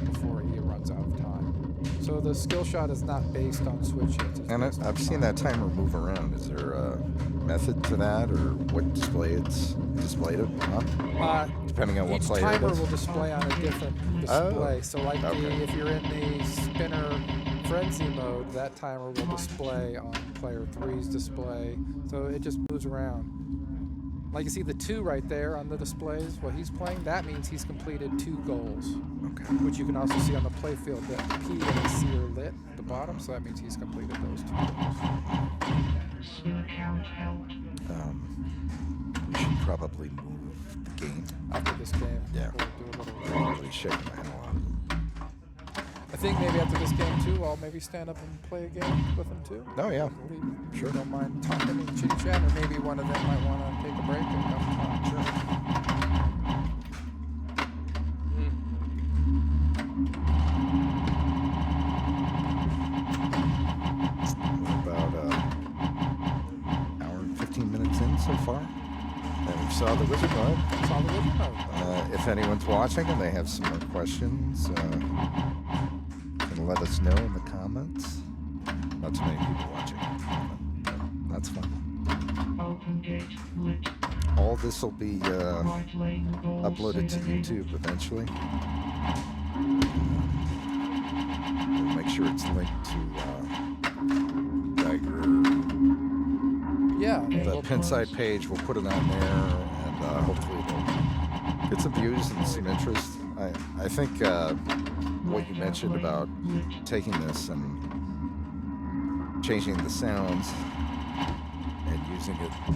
before he runs out of time. So the skill shot is not based on switch hits. It's And based on I've seen time. that timer move around. Is there a method to that, or what display it's displayed on? Depending on what each player timer it is? will display on a different display. So like okay. if you're in the spinner frenzy mode, that timer will display on player 3's display. So it just moves around. Like you see the 2 right there on the displays, what he's playing, that means he's completed 2 goals. Okay. Which you can also see on the playfield that the P and the C are lit at the bottom, so that means he's completed those 2 goals. Spinner count held. We should probably move the game. After this game, Yeah. we'll do a little. Probably shaking my head a lot. I think maybe after this game too, I'll maybe stand up and play a game with them too. Oh, yeah. Sure. Don't mind talking and chit chat, or maybe one of them might want to take a break and come talk. Sure. We're about an hour and 15 minutes in so far. And saw the wizard mode. Saw the wizard mode. If anyone's watching and they have some more questions, can let us know in the comments. Not too many people watching. But that's fine. Open gate lit. All this will be Right lane goal uploaded to signalling. YouTube eventually. We'll make sure it's linked to Geiger. Yeah. and The we'll- Pinside page, we'll put it on there, and hopefully it'll get some views and some interest. I think what you mentioned about taking this and changing the sounds and using it on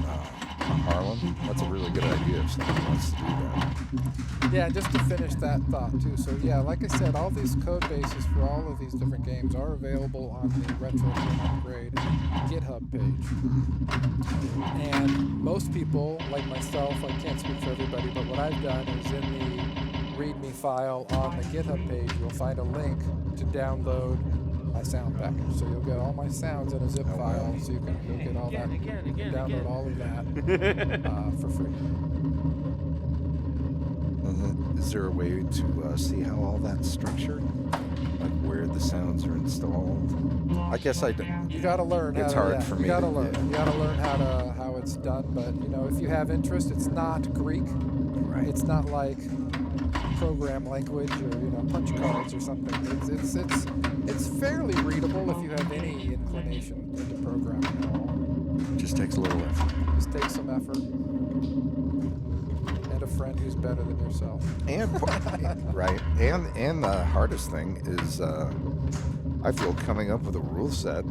Harlem, that's a really good idea if somebody wants to do that. Yeah, just to finish that thought too. So yeah, like I said, all these code bases for all of these different games are available on the Retro Pinball Upgrade GitHub page. And most people, like myself, I can't speak for everybody, but what I've done is in the README file on the GitHub page, you'll find a link to download my sound package. So you'll get all my sounds in a zip file, so you'll get all that. You can download all of that for free. Is there a way to see how all that's structured? Like where the sounds are installed? I guess I don't. You gotta learn. It's how to, hard yeah, for you me gotta to- learn. yeah. You gotta learn how it's done. But you know, if you have interest, it's not Greek. Right. It's not like program language or punch cards or something. It's fairly readable if you have any inclination into programming at all. Just takes a little effort. Just takes some effort and a friend who's better than yourself. And right. And the hardest thing is I feel coming up with a rule set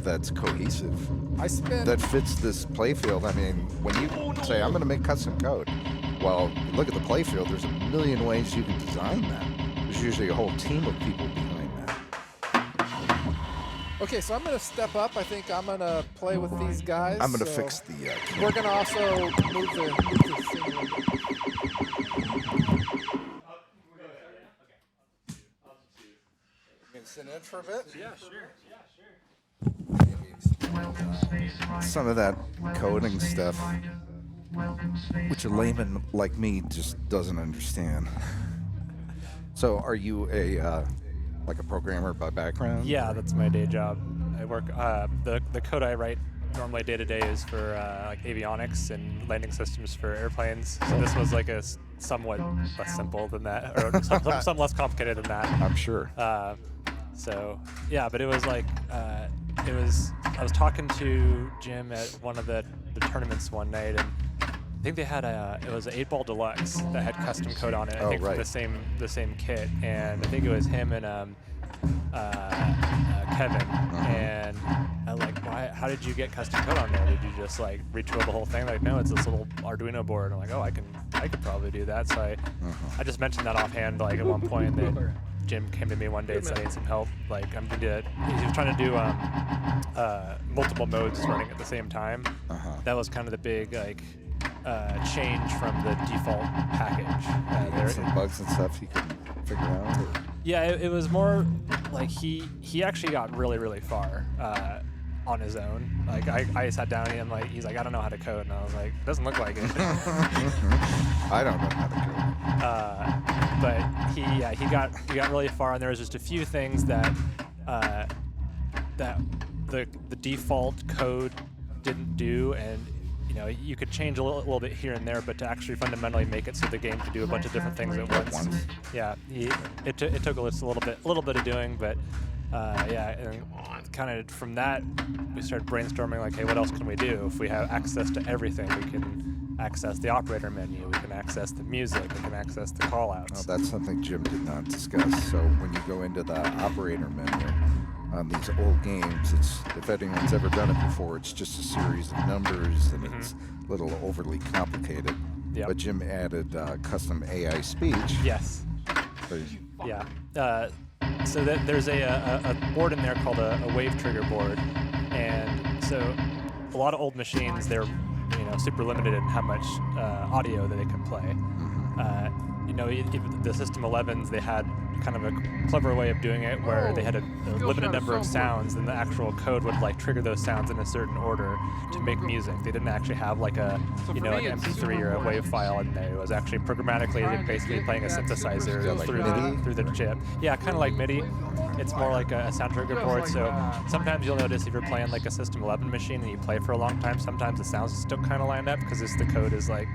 that's cohesive, I spent that fits this playfield. I mean, when you say I'm going to make custom code, well, you look at the playfield, there's a million ways you can design that. There's usually a whole team of people behind that. okay. So I'm gonna step up. I think I'm gonna play with these guys. I'm going to so fix the We're gonna also move the thing a little bit. You can sit in for a bit? Yeah, sure. Welcome Space Rider. Some of that coding Space stuff, Rider. Welcome Space which a layman like me just doesn't understand. So are you a like a programmer by background? Yeah, that's my day job. I work. The code I write normally day to day is for like avionics and landing systems for airplanes. So this was like a somewhat less simple than that, or some less complicated than that. I'm sure. So yeah, but it was like I was talking to Jim at one of the tournaments one night, and I think they had it was an 8-ball deluxe that had custom code on it. I Oh, think right. from the same kit, and I think it was him and Kevin. And I was like, why? How did you get custom code on there? Did you just like retool the whole thing? Like, no, it's this little Arduino board. I'm like, oh, I could probably do that. So I just mentioned that offhand, like at one point that Jim came to me one day and said I need some help. Like he was trying to do multiple modes running at the same time. That was kind of the big like change from the default package. There's some bugs and stuff you can figure out. Or? Yeah, it was more like he actually got really, really far on his own. Like I sat down and he's like, I don't know how to code, and I was like, doesn't look like it. I don't know how to code. But he got really far, and there was just a few things that that the default code didn't do, and you could change a little bit here and there, but to actually fundamentally make it so the game could do a bunch of different things at once. Yeah, it took a little bit of doing, but and kind of from that we started brainstorming like, hey, what else can we do? If we have access to everything, we can access the operator menu, we can access the music, we can access the callouts. Well, that's something Jim did not discuss. So when you go into the operator menu on these old games, if anyone's ever done it before, it's just a series of numbers, and it's a little overly complicated. Yep. But Jim added custom AI speech. Yes. So Yeah. So there's a board in there called a wave trigger board, and so a lot of old machines, they're super limited in how much audio that they can play. Even the System 11s, they had kind of a clever way of doing it where they had a limited number of sounds, and the actual code would like trigger those sounds in a certain order to make music. They didn't actually have like a an MP3 or a WAV file in there. It was actually programmatically basically playing a synthesizer like through MIDI? through the chip. Yeah, kind of like MIDI. It's more like a sound trigger board. So sometimes you'll notice if you're playing like a System 11 machine and you play for a long time, sometimes the sounds still kind of line up because the code is like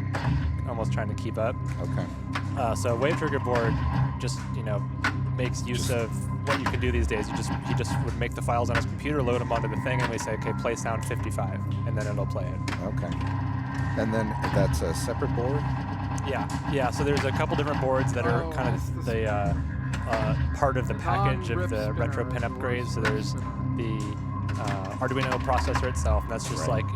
almost trying to keep up. Okay. So a wave trigger board just makes use of what you can do these days. He just would make the files on his computer, load them onto the thing, and we say, okay, play sound 55, and then it'll play it. Okay. And then that's a separate board? Yeah. So there's a couple different boards that are kind of the part of the package of the Retro Pin Upgrade. So there's the Arduino processor itself, and that's just like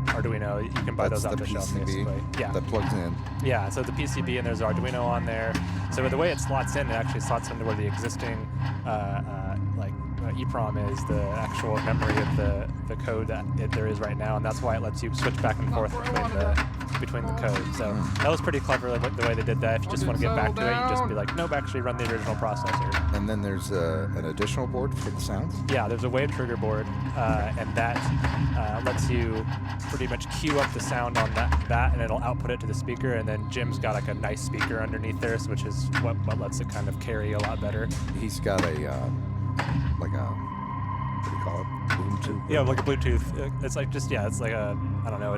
Arduino. You can buy That's those off the the shelf, PCB basically. Yeah. that plugs in. Yeah, so the PCB and there's Arduino on there. So the way it slots in, it actually slots into where the existing EEPROM is, the actual memory of the code that there is right now, and that's why it lets you switch back and forth between the code. So that was pretty clever the way they did that. If you just want to get back to it, you just be like, nope, actually run the original processor. And then there's an additional board for the sounds? Yeah, there's a wave trigger board, and that lets you pretty much cue up the sound on that, and it'll output it to the speaker. And then Jim's got like a nice speaker underneath there, which is what lets it kind of carry a lot better. He's got what do you call it? Bluetooth? Yeah, like a Bluetooth. It's like it's like a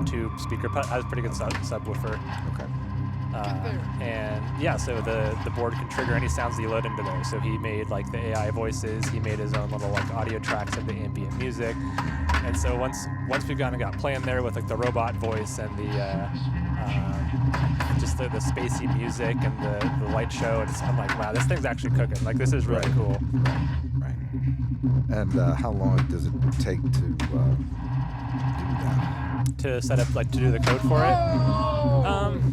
tube speaker. Has a pretty good subwoofer. Okay. And yeah, so the board can trigger any sounds that you load into there. So he made like the AI voices. He made his own little like audio tracks of the ambient music. And so once we got playing there with like the robot voice and the just the spacey music and the light show, I'm like, wow, this thing's actually cooking. Like, this is really cool. Right. And how long does it take to do that? To set up, like, to do the code for it.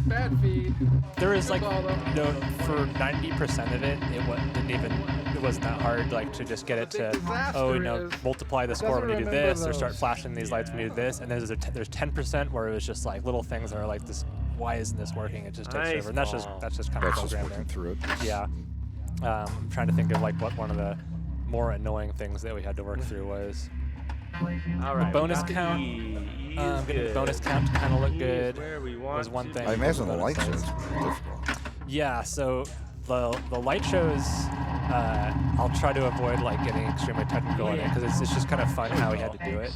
Bad feed. There is like, for 90% of it, it wasn't that hard, like, to just get it to, multiply the score when you do this, or start flashing these lights when you do this. And there's 10% where it was just like little things that are like this. Why isn't this working? It just takes over, and that's just kind of That's just programming. working through it. Yeah. I'm trying to think of like what one of the more annoying things that we had to work through was. All right. Bonus count. Getting the bonus count to kind of look good Where we want was one thing. I imagine the light Bonus shows size. pretty difficult. Yeah, so the light shows, I'll try to avoid like getting extremely technical in it because it's just kind of fun how we had to do it.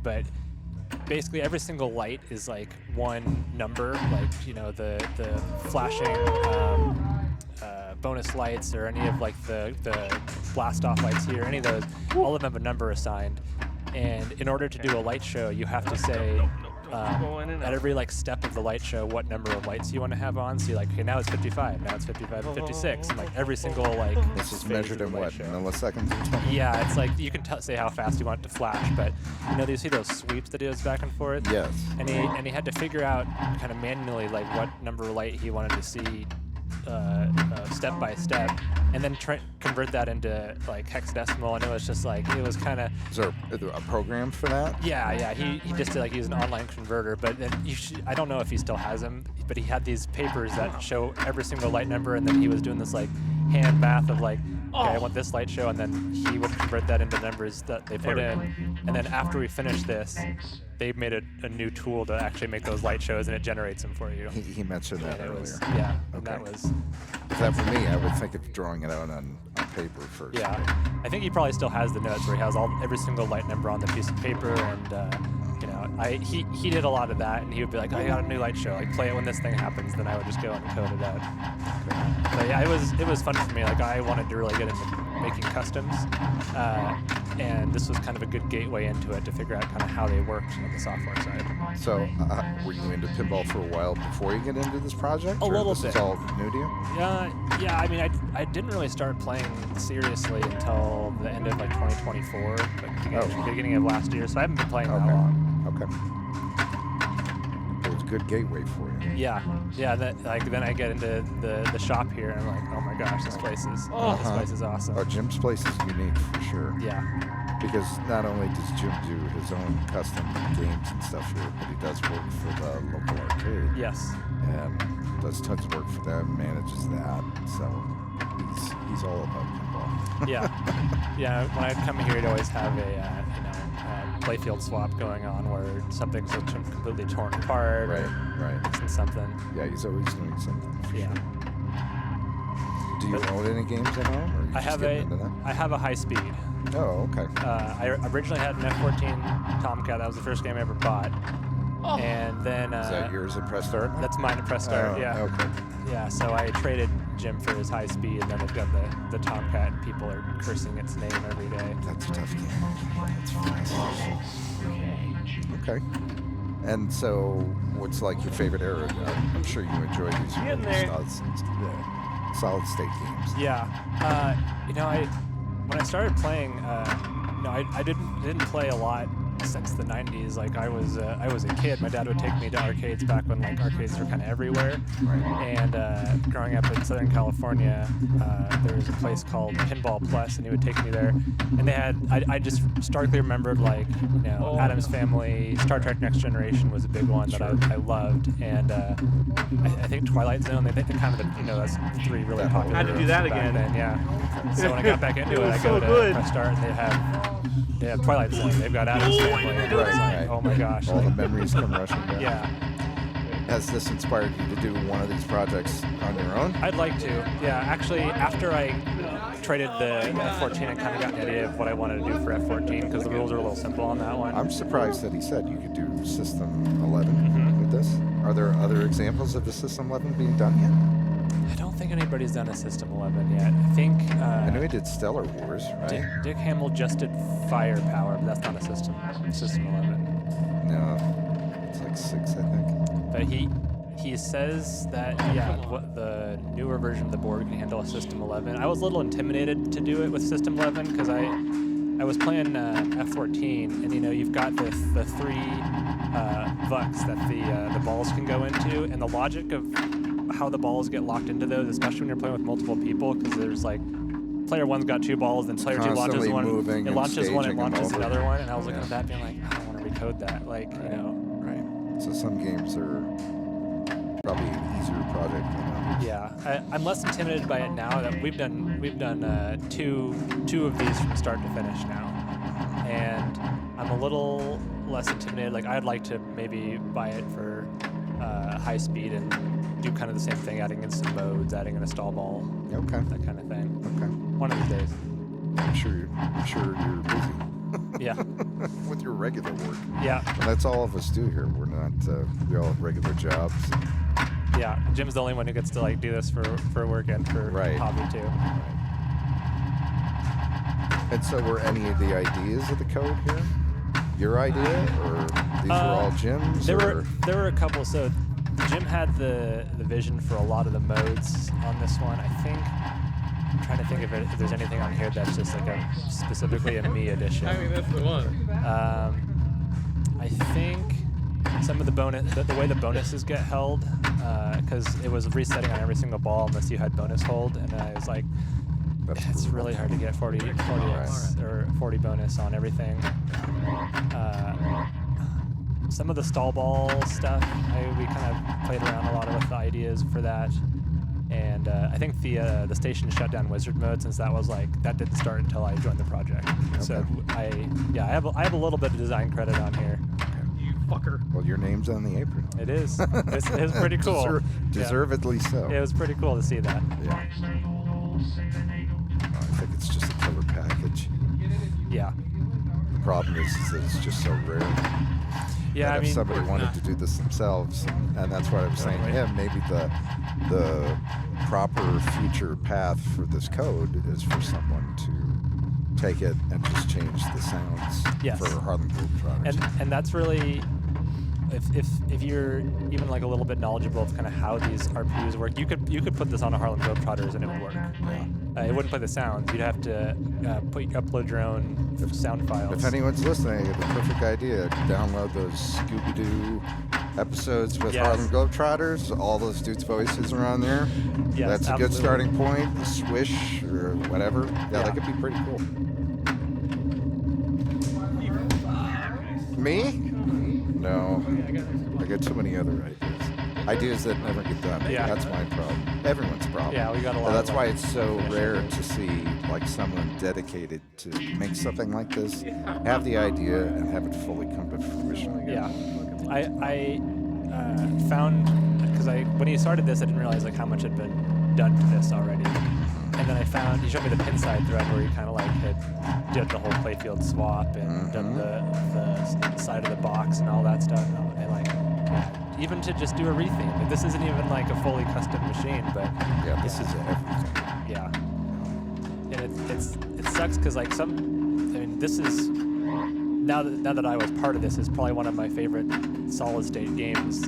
But basically every single light is like one number, like the flashing bonus lights or any of like the blast off lights here, any of those, all of them have a number assigned. And in order to do a light show, you have to say at every like step of the light show what number of lights you want to have on. So you're like, okay, now it's 55, now it's 55, 56, and like every single like. This is phase measured of in the light what, show. milliseconds? Yeah, it's like you can say how fast you want it to flash, but you see those sweeps that he does back and forth. Yes. And he had to figure out kind of manually like what number of light he wanted to see step by step, and then convert that into like hexadecimal, and it was just like it was kind of. Is there a program for that? Yeah. He just did like use an online converter, but then I don't know if he still has them, but he had these papers that show every single light number, and then he was doing this like hand math of like, okay, I want this light show, and then he would convert that into numbers that they put in, and then after we finished this, they made a new tool to actually make those light shows, and it generates them for you. He mentioned that And it earlier. was, yeah, and Okay. that was. If that for me, I would think of drawing it out on paper first. Yeah, I think he probably still has the notes where he has every single light number on the piece of paper, and he did a lot of that, and he would be like, I got a new light show, like play it when this thing happens. Then I would just go and code it out. But yeah, it was fun for me. Like I wanted to really get into making customs, and this was kind of a good gateway into it to figure out kind of how they worked on the software side. So, were you into pinball for a while before you get into this project? A or little this bit. is all new to you? Yeah. I mean, I didn't really start playing seriously until the end of like 2024, like beginning of last year. So I haven't been playing that long. Okay. It was a good gateway for you. Yeah. Then I get into the shop here, and I'm like, oh my gosh, this place is awesome. Oh, Jim's place is unique for sure. Yeah. Because not only does Jim do his own custom games and stuff here, but he does work for the local arcade. Yes. And does tons of work for them, manages that. So he's all about pinball. Yeah. When I'd come here, he'd always have a playfield swap going on where something's completely torn apart. Right. Fixing something. Yeah, he's always doing something. For Yeah. Sure. Do you own any games at home? Or are you I just have getting into that? I have a high speed. Oh, okay. I originally had an F14 Tomcat. That was the first game I ever bought. And then Is that yours at Press Start? that's mine at Press Start. Oh, Yeah. Okay. Yeah. So I traded Jim for his high speed, and then they've got the Tomcat, and people are cursing its name every day. That's a tough game. That's fast. Okay. And so, what's like your favorite era? I'm sure you enjoy these Getting there. solid state games. Yeah. When I started playing, I didn't play a lot since the 90s. Like I was a kid. My dad would take me to arcades back when like arcades were kind of everywhere. Right. And growing up in Southern California, there was a place called Pinball Plus, and he would take me there. And they had, I just starkly remembered like, Addams Family, Star Trek Next Generation was a big one that I loved. And I think Twilight Zone, they kind of, that's three really popular. I had to do that back again. Then, yeah. So when I got back into It it, was I so go to good. Press Start, and they have Twilight Zone. They've got Addams Family. And it was Right. like, oh my gosh. All the like, memories come rushing back. yeah. Has this inspired you to do one of these projects on your own? I'd like to. Yeah, actually, after I traded the F14, I kind of got an idea of what I wanted to do for F14 because the rules are a little simple on that one. I'm surprised that he said you could do System 11 with this. Are there other examples of the System 11 being done yet? I don't think anybody's done a System 11 yet. I think I know he did Stellar Wars, right? Dick Hamill just did Firepower, but that's not a System 11. No, it's like 6, I think. But he says that what the newer version of the board can handle a System 11. I was a little intimidated to do it with System 11 because I was playing F14, and you've got the three VUCs that the balls can go into, and the logic of how the balls get locked into those, especially when you're playing with multiple people, because there's like player one's got two balls, then player two launches Constantly one, moving it and launches one, it staging them launches over. another one, and I was looking at that being like, I don't want to recode that, Right. So some games are probably an easier project than others. Yeah, I'm less intimidated by it now that we've done two of these from start to finish now, and I'm a little less intimidated. Like I'd like to maybe buy it for high speed and do kind of the same thing, adding in some modes, adding in a stall ball, Okay. that kind of thing. Okay. One of these days. I'm sure you're busy Yeah, with your regular work. yeah, And that's all of us do here. We're not. We all have regular jobs. yeah. Jim's the only one who gets to like do this for work and for Right. hobby too. And so, were any of the ideas of the code here your idea, or these were all Jim's? There or? were a couple. So Jim had the vision for a lot of the modes on this one. I think I'm trying to think if there's anything on here that's just like specifically a me edition. I mean, that's the one. I think some of the the way the bonuses get held, because it was resetting on every single ball unless you had bonus hold, and I was like, That's it's brutal. really hard to get 40x or 40 bonus on everything. Some of the stall ball stuff, we kind of played around a lot with the ideas for that. And I think the station shut down wizard mode, since that didn't start until I joined the project. So I have a little bit of design credit on here. You fucker. Well, your name's on the apron. It is. It's pretty cool. Deservedly so. It was pretty cool to see that. Yeah. I think it's just a killer package. Yeah. The problem is that it's just so rare. Yeah, and I if mean, somebody wanted to do this themselves, and that's what I was saying to him, maybe the proper future path for this code is for someone to take it and just change the sounds Yes. for Harlem Globetrotters. and that's really, if you're even like a little bit knowledgeable of kind of how these RPUs work, you could put this on a Harlem Globetrotters and it would work. It wouldn't play the sounds. You'd have to upload your own sound files. If anyone's listening, the perfect idea, download those Scooby-Doo episodes with Yes. Harlem Globetrotters. All those dudes' voices are on there. Yes, That's a good absolutely. starting point. The Swish or whatever. Yeah, that could be pretty cool. Me? No. I got too many other ideas. Ideas that never get done. Yeah. That's my problem. Everyone's problem. Yeah, we got a lot. That's of, why like, it's so unfinished rare ideas. to see like someone dedicated to make something like this, have the idea, and have it fully come to fruition. Yeah, I found because when he started this, I didn't realize like how much had been done to this already. And then I found he showed me the pin side thread where he kind of like did the whole playfield swap and done the side of the box and all that stuff. And like even to just do a retheme. Like, this isn't even like a fully custom machine, but Yeah, this is everything. yeah. And it sucks because like this is now that I was part of this is probably one of my favorite solid state games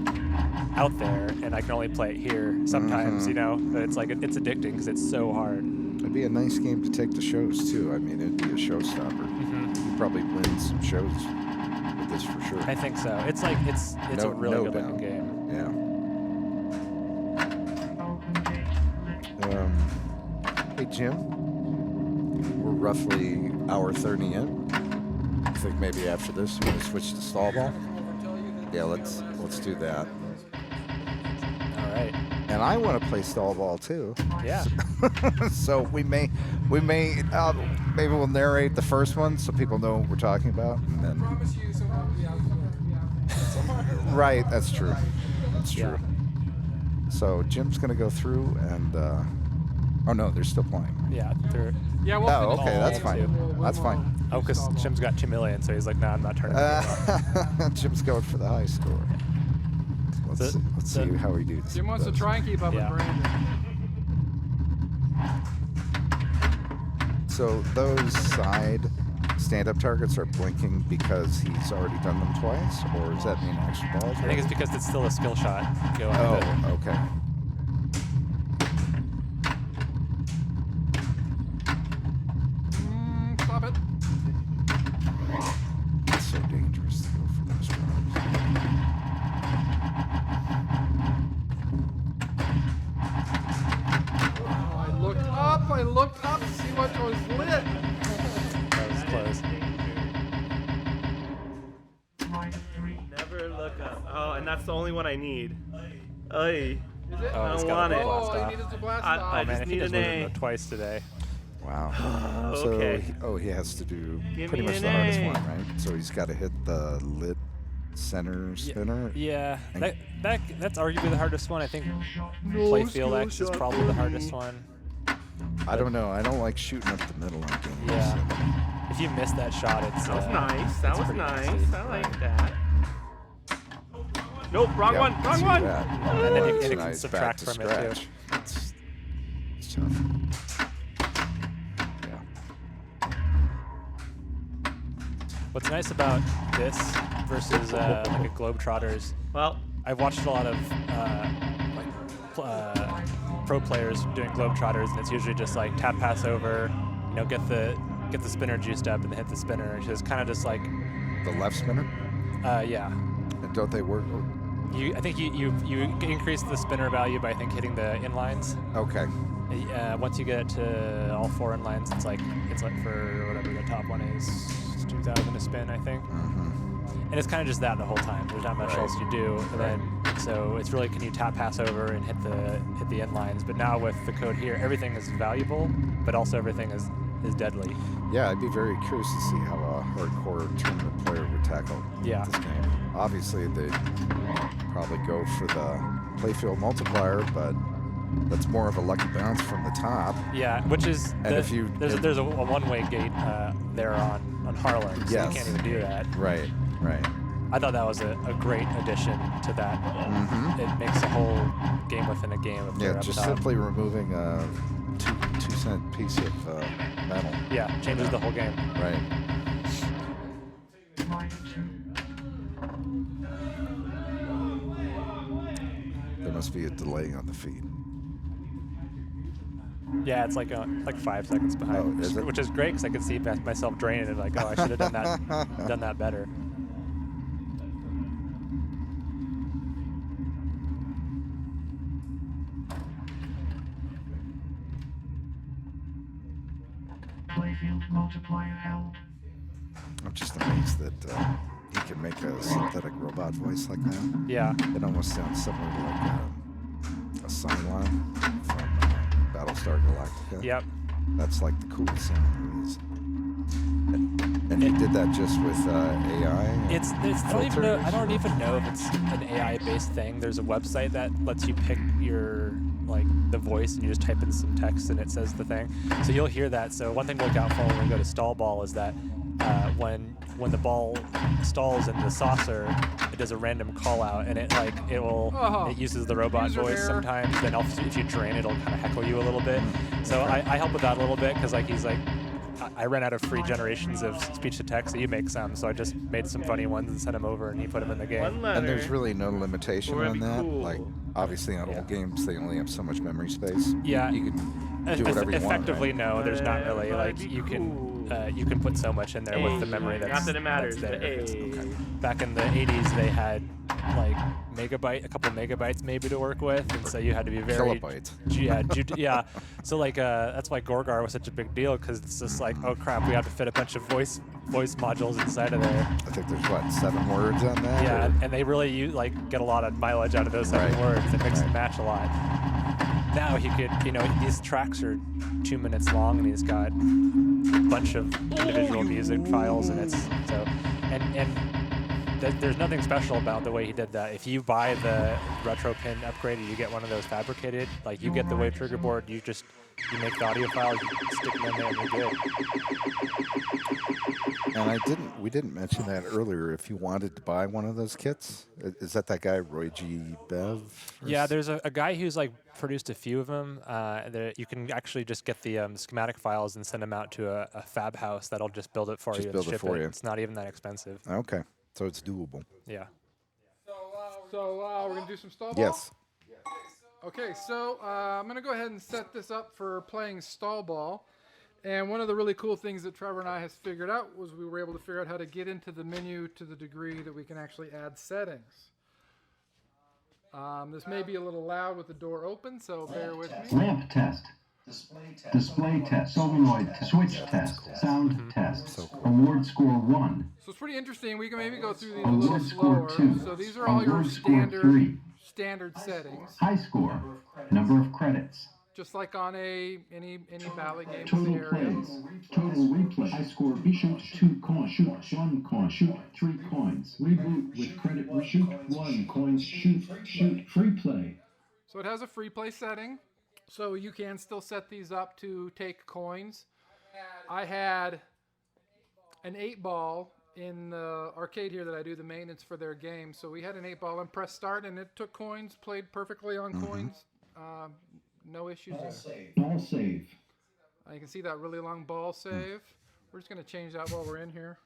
out there, and I can only play it here sometimes, you know. But it's like it's addicting because it's so hard. It'd be a nice game to take to shows too. I mean, it'd be a showstopper. You'd probably win some shows with this for sure. I think so. It's like it's a really good looking doubt. game. Yeah. Hey Jim, we're roughly hour 30 in. I think maybe after this we want to switch to stall ball. Yeah, let's do that. All right. And I want to play stall ball too. Yeah. So we may maybe we'll narrate the first one so people know what we're talking about, and then right, that's true. That's true. Yeah. So Jim's gonna go through and oh no, they're still playing. Yeah. Yeah, we'll Oh, finish okay, all that's of fine. them. That's fine. Oh, because Jim's got 2 million, so he's like, nah, I'm not turning. the game off. Jim's going for the high score. Let's see how he does. Jim wants to try and keep up Yeah. with Brandon. So those side stand-up targets are blinking because he's already done them twice, or does that mean extra balls? I think it's because it's still a skill shot. Go on with it. Oh, okay. Stop it. It's so dangerous to go for those runners. I looked up to see what was lit. That was close. Never look up. Oh, and that's the only one I need. Oy. Is it? Oh, I he's don't got want a it. blast Oh, he off. needed to blast I off. Oh man, just if he need does an move A. twice today. Wow. Okay. He has to do Give pretty me much an the hardest A. one, right? So he's got to hit the lit center spinner. Yeah, And- that's arguably the hardest one. I think Playfield X is probably the hardest one. I don't know. I don't like shooting up the middle on games. Yeah. If you miss that shot, it's That was nice. That it's was pretty nice. nasty. I like that. Nope, wrong Yep, one. Wrong see one. that. And then Oh, you it's can nice. subtract Back to from it, too. scratch. It's tough. Yeah. What's nice about this versus like a Globetrotters, Well, I've watched a lot of pro players doing Globetrotters, and it's usually just like tap pass over, you know, get the spinner juiced up and then hit the spinner. It's just kind of just like, The left spinner? yeah. And don't they work? I think you increase the spinner value by I think hitting the inlines. Okay. Once you get it to all 4 inlines, it's like for whatever the top one is, 2,000 a spin, I think. And it's kind of just that the whole time. There's not much Right. else you do. And then so it's really, can you tap pass over and hit the inlines? But now with the code here, everything is valuable, but also everything is deadly. Yeah, I'd be very curious to see how a hardcore tournament player would tackle Yeah. this game. Obviously, they'd probably go for the playfield multiplier, but that's more of a lucky bounce from the top. Yeah, which is And if you- there's a one-way gate there on Harlem, so Yes. you can't even do that. Right, right. I thought that was a great addition to that. It makes a whole game within a game. If Yeah, they're up just top. simply removing a 2-cent piece of metal. Yeah, changes the whole game. Right. There must be a delay on the feed. Yeah, it's like 5 seconds behind, Oh, is it? which is great because I could see myself draining it. Like, oh, I should have done that better. Playfield multiplier held. I'm just amazed that he can make a synthetic robot voice like that. Yeah. It almost sounds similar to like a Cylon from Battlestar Galactica. Yep. That's like the coolest sound in movies. And he did that just with AI. It's I don't even know if it's an AI based thing. There's a website that lets you pick your the voice, and you just type in some text and it says the thing. So you'll hear that. So one thing to look out for when we go to stall ball is that when the ball stalls in the saucer, it does a random call out, and it uses the robot User voice error. sometimes. Then also if you drain, it'll kind of heckle you a little bit. So I help with that a little bit because I ran out of free generations of speech to text, so you make some. So I just made some funny ones and sent them over, and he put them in the game. One letter. And there's really no limitation Or on it'd be that. cool. Like, obviously, on old games, they only have so much memory space. Yeah. You can do whatever you want. Effectively, Right? no, there's not really. That'd Like be you cool. can put so much in there with the memory Not that's that it matters, that's but there. hey. Back in the 80s, they had like a couple megabytes maybe to work with, and so you had to be very Kilobytes. yeah. So that's why Gorgar was such a big deal, because it's just like, oh crap, we have to fit a bunch of voice modules inside of there. I think there's 7 words on that. Yeah, or- and they really get a lot of mileage out of those 7 Right. words. It mix and match a lot. Now he could, these tracks are 2 minutes long, and he's got a bunch of individual music files, and there's nothing special about the way he did that. If you buy the Retro Pin Upgrade, you get one of those fabricated. Like, you get the wave trigger board, you make the audio files, you stick them in there, and you're good. And we didn't mention that earlier. If you wanted to buy one of those kits, is that guy Roy G. Bev? or Yeah, s- there's a guy who's produced a few of them. You can actually just get the schematic files and send them out to a fab house that'll just build it for Just you build and it ship for it. you. It's not even that expensive. Okay, so it's doable. Yeah. So we're gonna do some stall ball. Yes. Okay, so I'm going to go ahead and set this up for playing stall ball. And one of the really cool things that Trevor and I has figured out was we were able to figure out how to get into the menu to the degree that we can actually add settings. This may be a little loud with the door open, so bear with me. Lamp test. Display test. Solenoid test. Switch test. Sound test. So cool. Award score 1. So it's pretty interesting. We can maybe go through these a little Award score slower. 2. So these are all your Award score 3. standard settings, High score. Number of credits. just like on any Bally game Total scenario. plays. Total replay. High score. Shoot 2 coins. Shoot 1 coin. Shoot 3 coins. Reboot with credit. Shoot 1 coin. Shoot. Free play. So it has a free play setting, so you can still set these up to take coins. I had an 8-ball in the arcade here that I do the maintenance for their game. So we had an 8-ball and press start, and it took coins, played perfectly on coins. No issues there. Ball save. You can see that really long ball save. We're just going to change that while we're in here,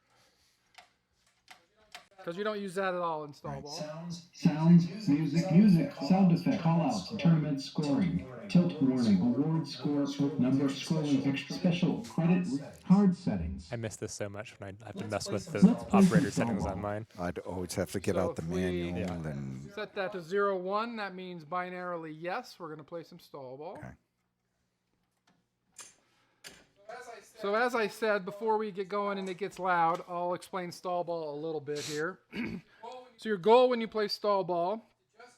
because you don't use that at all in stall ball. Sounds, music, sound effect, callouts, tournament scoring, tilt warning, award score, number scrolling, extra special, credit, card settings. I miss this so much when I have to mess with the operator settings on mine. I'd always have to get So out the if we- manual and Set that to 0-1. That means binarily yes. We're going to play some stall ball. Okay. So as I said, before we get going and it gets loud, I'll explain stall ball a little bit here. So your goal when you play stall ball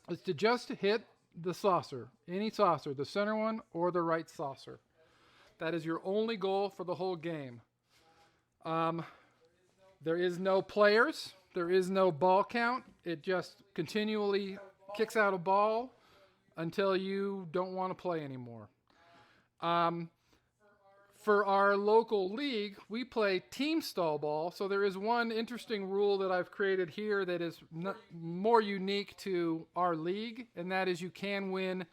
is to just hit the saucer, any saucer, the center one or the right saucer. That is your only goal for the whole game. There is no players. There is no ball count. It just continually kicks out a ball until you don't want to play anymore. For our local league, we play team stall ball. So there is one interesting rule that I've created here that is more unique to our league, and that is you can win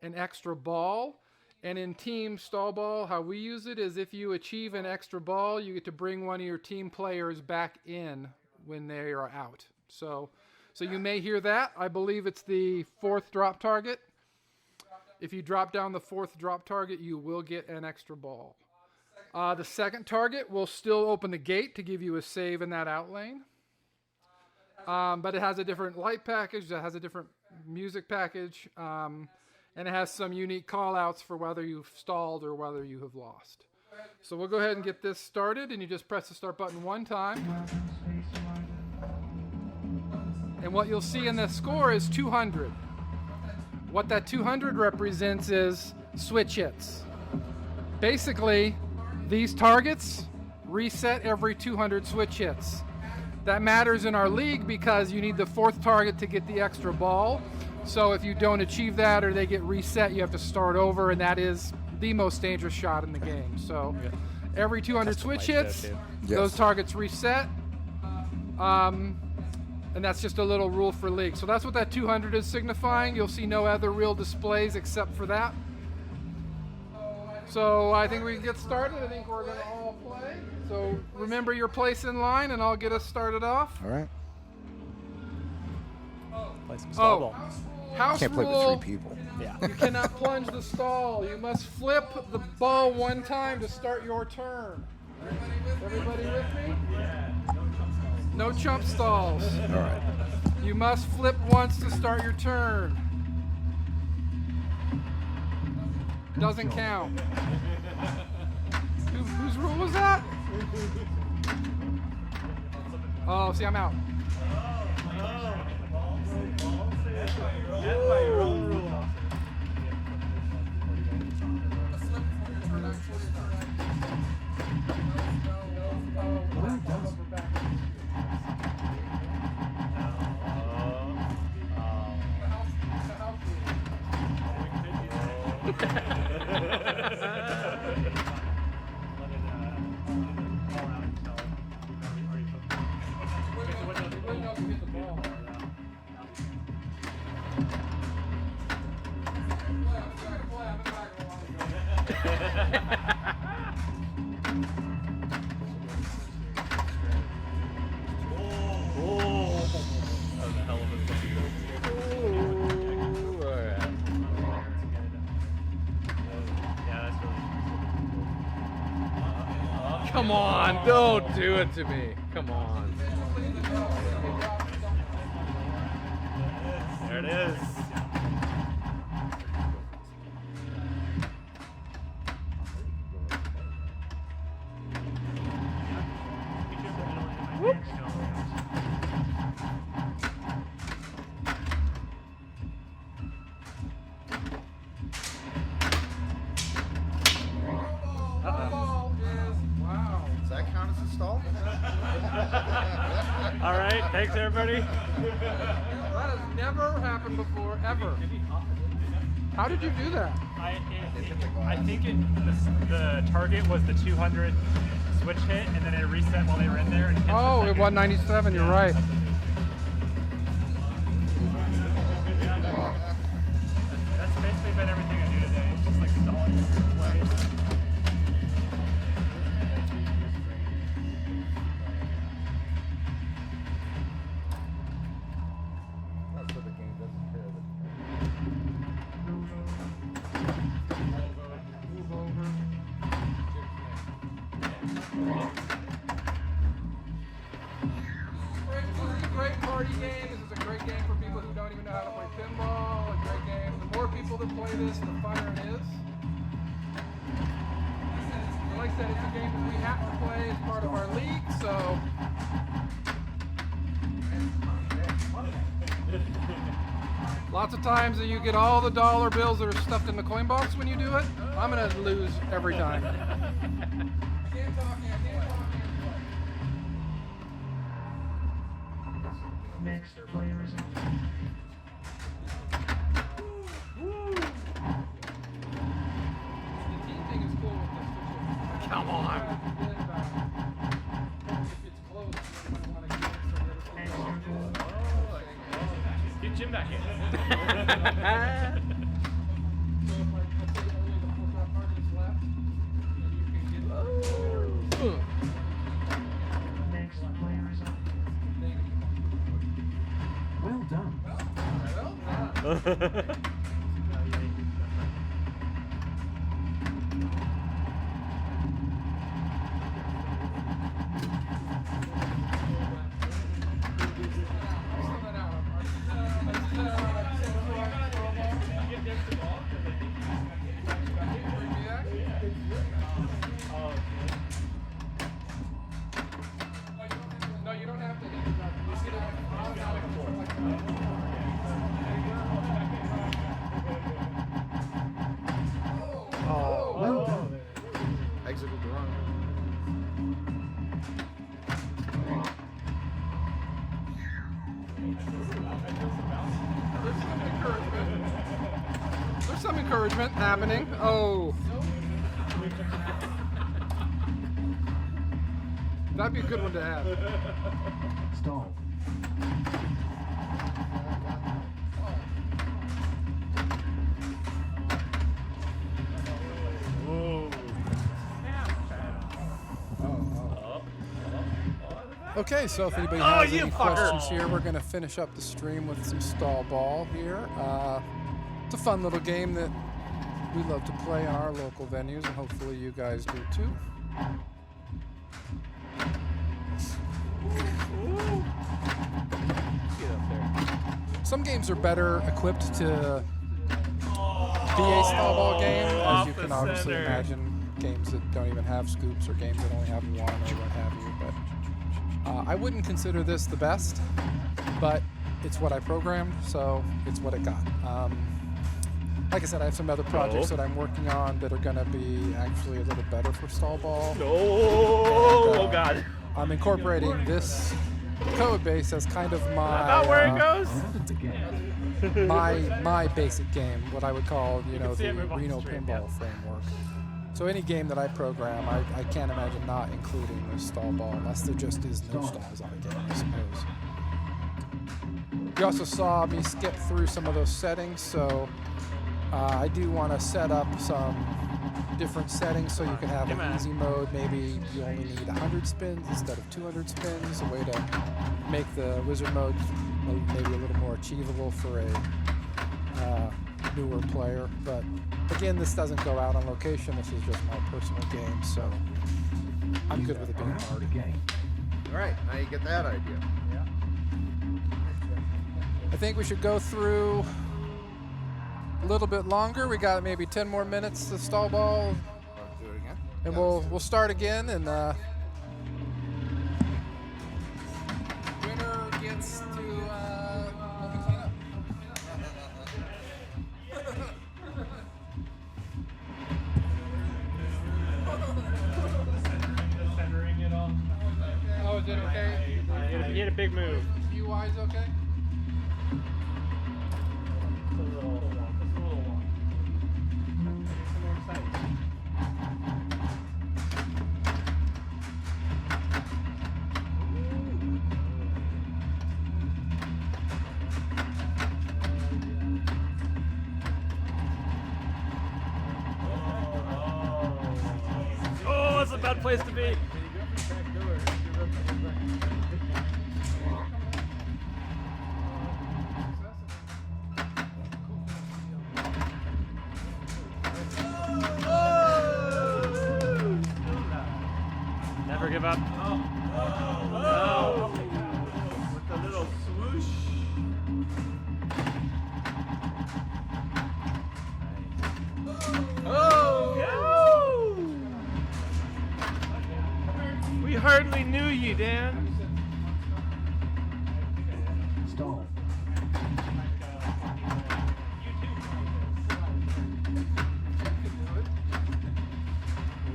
an extra ball. And in team stall ball, how we use it is if you achieve an extra ball, you get to bring one of your team players back in when they are out. So you may hear that. I believe it's the 4th drop target. If you drop down the 4th drop target, you will get an extra ball. The 2nd target will still open the gate to give you a save in that out lane. But it has a different light package, it has a different music package, and it has some unique call-outs for whether you've stalled or whether you have lost. So we'll go ahead and get this started, and you just press the start button one time. Welcome, Space Rider. And what you'll see in the score is 200. What that 200 represents is switch hits. Basically, these targets reset every 200 switch hits. That matters in our league because you need the 4th target to get the extra ball. So if you don't achieve that or they get reset, you have to start over, and that is the most dangerous shot in the game. So every 200 switch hits, those targets reset. And that's just a little rule for league. So that's what that 200 is signifying. You'll see no other real displays except for that. So I think we can get started. I think we're going to all play. So remember your place in line, and I'll get us started off. All right. Play some stall ball. House Can't play rule. with 3 people. Yeah. You cannot plunge the stall. You must flip the ball 1 time to start your turn. Everybody with me? No chump stalls. All right. You must flip once to start your turn. Doesn't count. Whose rule was that? Oh, see, I'm out. Come on, don't do it to me. Come on. There it is. Does that count as a stall? All right, thanks everybody. That has never happened before, ever. How did you do that? I think the target was the 200 switch hit, and then it reset while they were in there. And hit Oh, the at second. 197, you're right. That's basically been everything I do today. It's just like stalling different plays. This is a great party game. This is a great game for people who don't even know how to play pinball. A great game. The more people that play this, the funner it is. And like I said, it's a game that we have to play as part of our league, so. Lots of times that you get all the dollar bills that are stuffed in the coin box when you do it. I'm going to lose every time. Next players. The team thing is cool with this, for sure. Come on. If it's close, you might want to get it so that it's Get Jim back in. So if let's say only the 4 top targets left, and you can get Next players. Well done. No, you don't have to hit the button. You get it automatically like encouragement happening. Oh. That'd be a good one to have. Stall. Okay, so if anybody has any questions here, we're going to finish up the stream with some stall ball here. It's a fun little game that we love to play in our local venues, and hopefully you guys do too. Some games are better equipped to be a stall ball game, as you can obviously imagine games that don't even have scoops or games that only have one or what have you. But I wouldn't consider this the best, but it's what I programmed, so it's what it got. Like I said, I have some other projects that I'm working on that are going to be actually a little better for stall ball. Oh God! I'm incorporating this code base as kind of my About where it goes? my basic game, what I would call, the Reno Pinball framework. So any game that I program, I can't imagine not including this stall ball, unless there just is no stalls on the game, I suppose. You also saw me skip through some of those settings, so I do want to set up some different settings so you can have an easy mode. Maybe you only need 100 spins instead of 200 spins, a way to make the wizard mode maybe a little more achievable for a newer player. But again, this doesn't go out on location. This is just my personal game, so I'm good with it being hard. All right, now you get that idea. I think we should go through a little bit longer. We got maybe 10 more minutes to stall ball, Do it again. and we'll start again. And winner gets to clean up. Centering it all. Oh, is it okay? You had a big move. UI is okay? It's a little long. Some more exciting. Oh, that's a bad place to be. Never give up. Oh. With the little swoosh. Oh! We hardly knew you, Dan. Stall.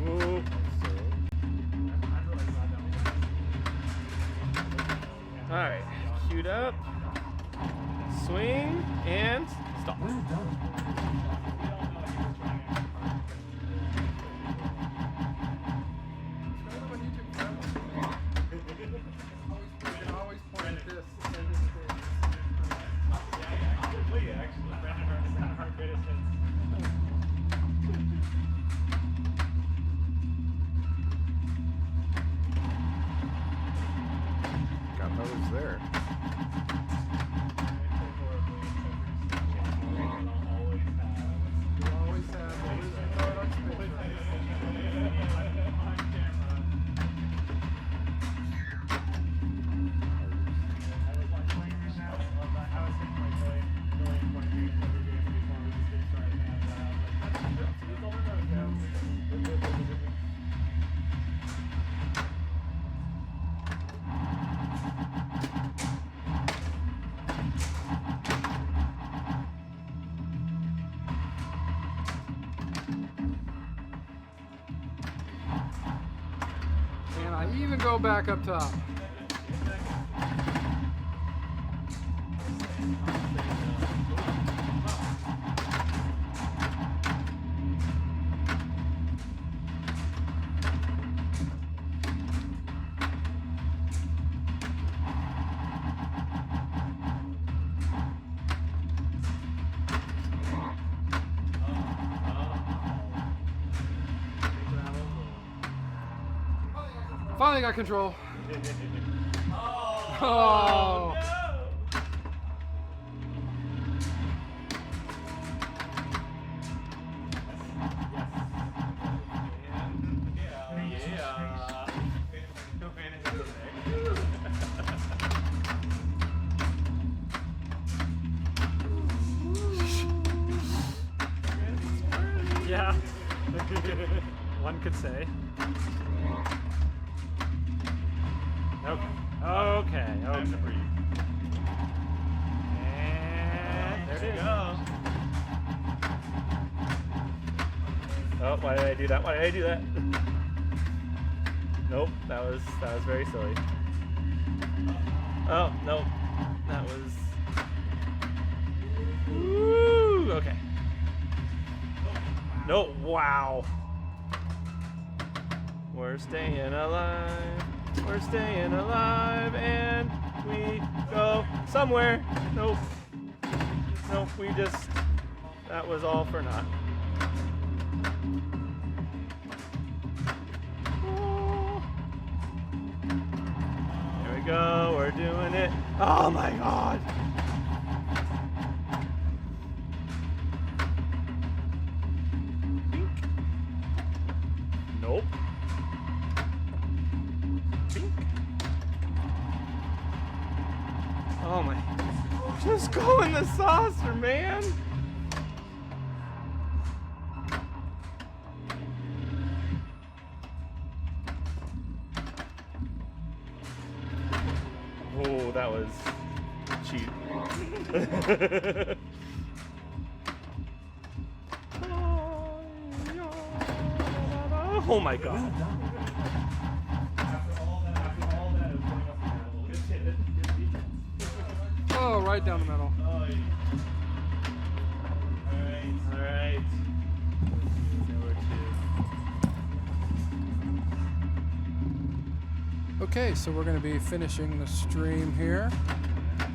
Ooh. All right, queued up. Swing and stop. Well done. Always point at this. Got those there. Always And I even go back up top. Finally got control. Oh. Yeah. One could say. Okay. Okay. And there it is. Oh, why did I do that? Why did I do that? Nope, that was very silly. Oh, nope. That was Woo, okay. No, wow. We're staying alive. We're staying alive, and we go somewhere. Nope. Nope, that was all for naught. Oh. There we go, we're doing it. Oh my God. Nope. Oh my. Just go in the saucer, man. Oh, that was cheap. Oh my God. Oh, right down the middle. All right. Okay, so we're going to be finishing the stream here.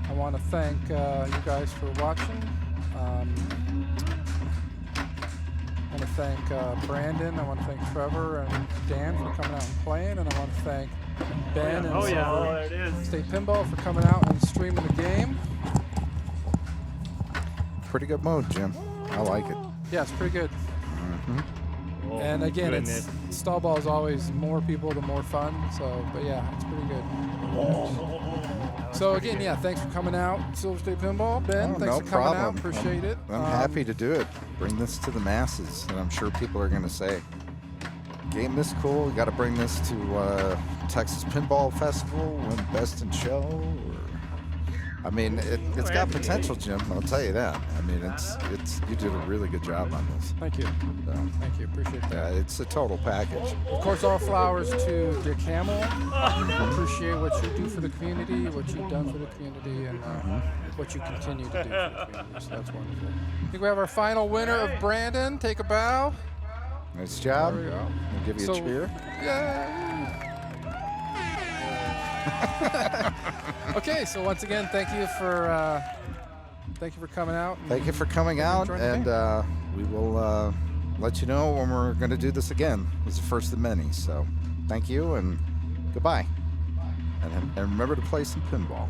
I want to thank you guys for watching. I want to thank Brandon. I want to thank Trevor and Dan for coming out and playing. And I want to thank Ben and Oh, Silver there it is. State Pinball for coming out and streaming the game. Pretty good mode, Jim. I like it. Yeah, it's pretty good. Oh, And again, goodness. stall ball is always more people, the more fun. So, but yeah, it's pretty good. So again, yeah, thanks for coming out, Silver State Pinball. Ben, Oh, thanks no for coming out. problem. Appreciate it. I'm happy to do it. Bring this to the masses, and I'm sure people are going to say, game this cool, you got to bring this to Texas Pinball Festival, win Best in Show. Or, I mean, it's got potential, Jim. I'll tell you that. I mean, it's you did a really good job on this. Thank you. So, Thank you. Appreciate that. yeah, it's a total package. Of course, all flowers to Dick Hamill. Appreciate what you do for the community, what you've done for the community, and what you continue to do for the community. So that's wonderful. I think we have our final winner of Brandon. Take a bow. Nice job. There we go. We'll give you a cheer. Yeah. Okay, so once again, thank you for coming out. Thank you for coming out, joining the and we will let you know when we're going to do this again. It's the first of many, so thank you and goodbye. And remember to play some pinball.